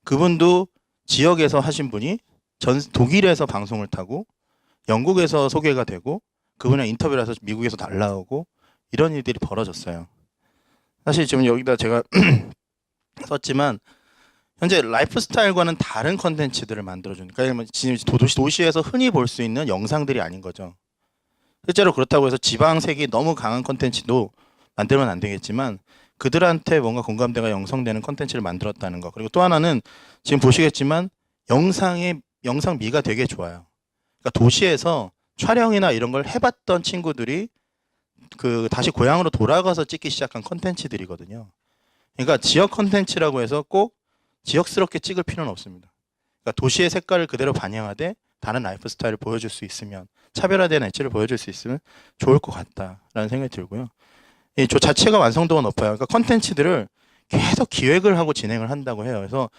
그분도 지역에서 하신 분이 독일에서 방송을 타고 영국에서 소개가 되고 그분의 인터뷰를 해서 미국에서 날라오고 이런 일들이 벌어졌어요. 사실 지금 여기다 제가 썼지만 현재 라이프 스타일과는 다른 컨텐츠들을 만들어주는 그러니까 지금 도시에서 흔히 볼 수 있는 영상들이 아닌 거죠. 실제로 그렇다고 해서 지방색이 너무 강한 컨텐츠도 만들면 안 되겠지만 그들한테 뭔가 공감대가 형성되는 컨텐츠를 만들었다는 거. 그리고 또 하나는 지금 보시겠지만 영상미가 되게 좋아요. 그러니까 도시에서 촬영이나 이런 걸 해봤던 친구들이 다시 고향으로 돌아가서 찍기 시작한 컨텐츠들이거든요. 그러니까 지역 컨텐츠라고 해서 꼭 지역스럽게 찍을 필요는 없습니다. 그러니까 도시의 색깔을 그대로 반영하되 다른 라이프 스타일을 보여줄 수 있으면 차별화된 엣지를 보여줄 수 있으면 좋을 것 같다라는 생각이 들고요. 이 자체가 완성도가 높아요. 그러니까 컨텐츠들을 계속 기획을 하고 진행을 한다고 해요. 그래서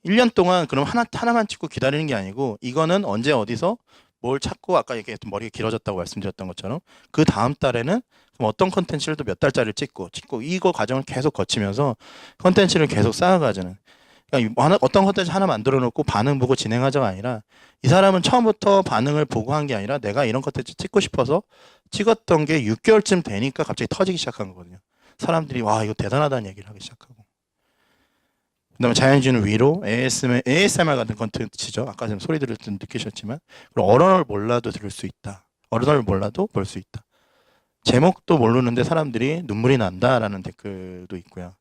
1년 동안 그럼 하나만 찍고 기다리는 게 아니고 이거는 언제 어디서 뭘 찾고 아까 얘기했던 머리가 길어졌다고 말씀드렸던 것처럼 그 다음 달에는 그럼 어떤 컨텐츠를 또 몇 달짜리를 찍고 이거 과정을 계속 거치면서 컨텐츠를 계속 쌓아가자는 그러니까 어떤 컨텐츠 하나 만들어 놓고 반응 보고 진행하자가 아니라 이 사람은 처음부터 반응을 보고 한 게 아니라 내가 이런 컨텐츠 찍고 싶어서 찍었던 게 6개월쯤 되니까 갑자기 터지기 시작한 거거든요. 사람들이 와 이거 대단하다는 얘기를 하기 시작하고 그다음에 자연주는 위로 ASMR 같은 컨텐츠죠. 아까 전에 소리 들을 때 느끼셨지만 그리고 언어를 몰라도 들을 수 있다. 언어를 몰라도 볼 수 있다. 제목도 모르는데 사람들이 눈물이 난다라는 댓글도 있고요.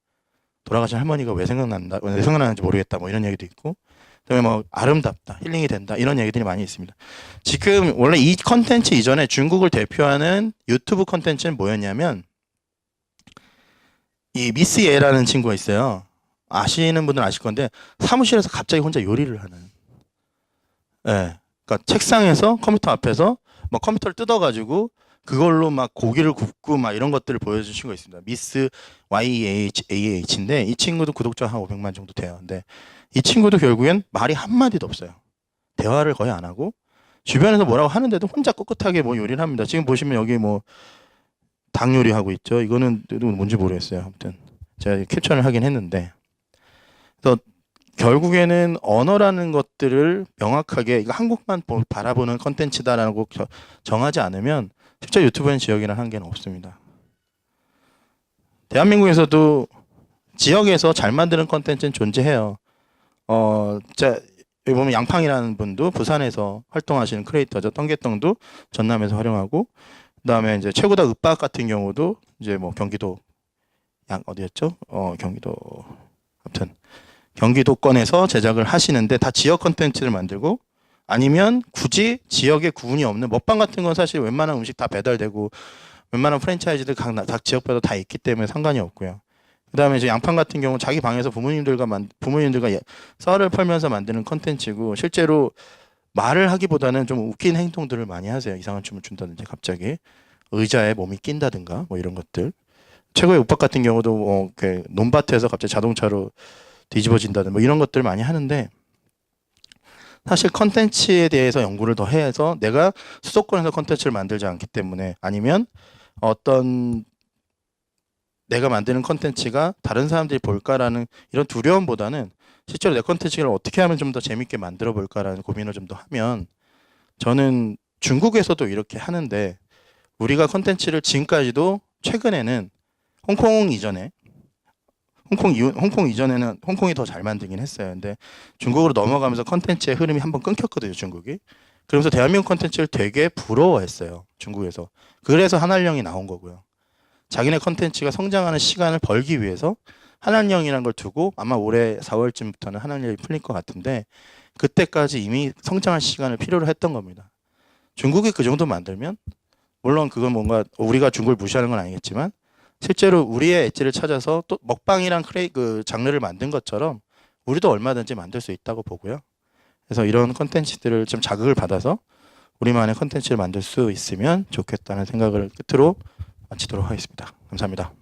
돌아가신 할머니가 왜 생각나는지 모르겠다. 뭐 이런 얘기도 있고 그다음에 뭐 아름답다, 힐링이 된다 이런 얘기들이 많이 있습니다. 지금 원래 이 컨텐츠 이전에 중국을 대표하는 유튜브 컨텐츠는 뭐였냐면 이 미스 예라는 친구가 있어요. 아시는 분들은 아실 건데 사무실에서 갑자기 혼자 요리를 하는. 예. 그러니까 책상에서 컴퓨터 앞에서 막 컴퓨터를 뜯어가지고 그걸로 막 고기를 굽고 막 이런 것들을 보여준 친구가 있습니다. 미스 YAH인데 이 친구도 구독자 한 500만 정도 돼요. 근데 이 친구도 결국엔 말이 한마디도 없어요. 대화를 거의 안 하고 주변에서 뭐라고 하는데도 혼자 꿋꿋하게 뭐 요리를 합니다. 지금 보시면 여기 뭐 닭 요리하고 있죠. 이거는 뭔지 모르겠어요. 아무튼 제가 캡처를 하긴 했는데 그래서 결국에는 언어라는 것들을 명확하게 이거 한국만 바라보는 컨텐츠다라고 정하지 않으면 실제 유튜브엔 지역이라는 한계는 없습니다. 대한민국에서도 지역에서 잘 만드는 컨텐츠는 존재해요. 자, 여기 보면 양팡이라는 분도 부산에서 활동하시는 크리에이터죠. 떵개떵도 전남에서 활용하고, 그다음에 이제 최고다 윽박 같은 경우도 이제 뭐 경기도 어디였죠? 경기도 아무튼 경기도권에서 제작을 하시는데 다 지역 컨텐츠를 만들고, 아니면 굳이 지역에 구분이 없는 먹방 같은 건 사실 웬만한 음식 다 배달되고 웬만한 프랜차이즈들 각 지역별로 다 있기 때문에 상관이 없고요. 그다음에 이제 양팡 같은 경우 자기 방에서 부모님들과 썰을 펼면서 만드는 컨텐츠고, 실제로 말을 하기보다는 좀 웃긴 행동들을 많이 하세요. 이상한 춤을 춘다든지 갑자기 의자에 몸이 낀다든가 뭐 이런 것들. 최고의 윽박 같은 경우도 논밭에서 갑자기 자동차로 뒤집어진다든가 뭐 이런 것들 많이 하는데, 사실 컨텐츠에 대해서 연구를 더 해서 내가 수도권에서 컨텐츠를 만들지 않기 때문에, 아니면 어떤 내가 만드는 컨텐츠가 다른 사람들이 볼까라는 이런 두려움보다는 실제로 내 컨텐츠를 어떻게 하면 좀 더 재밌게 만들어 볼까라는 고민을 좀 더 하면, 저는 중국에서도 이렇게 하는데, 우리가 컨텐츠를 지금까지도 최근에는 홍콩 이전에는 홍콩이 더 잘 만들긴 했어요. 근데 중국으로 넘어가면서 컨텐츠의 흐름이 한번 끊겼거든요, 중국이. 그러면서 대한민국 컨텐츠를 되게 부러워했어요, 중국에서. 그래서 한알령이 나온 거고요. 자기네 컨텐츠가 성장하는 시간을 벌기 위해서 한알령이라는 걸 두고, 아마 올해 4월쯤부터는 한알령이 풀릴 것 같은데, 그때까지 이미 성장할 시간을 필요로 했던 겁니다. 중국이 그 정도 만들면, 물론 그건 뭔가 우리가 중국을 무시하는 건 아니겠지만, 실제로 우리의 엣지를 찾아서 또 먹방이랑 그 장르를 만든 것처럼 우리도 얼마든지 만들 수 있다고 보고요. 그래서 이런 컨텐츠들을 좀 자극을 받아서 우리만의 컨텐츠를 만들 수 있으면 좋겠다는 생각을 끝으로 마치도록 하겠습니다. 감사합니다.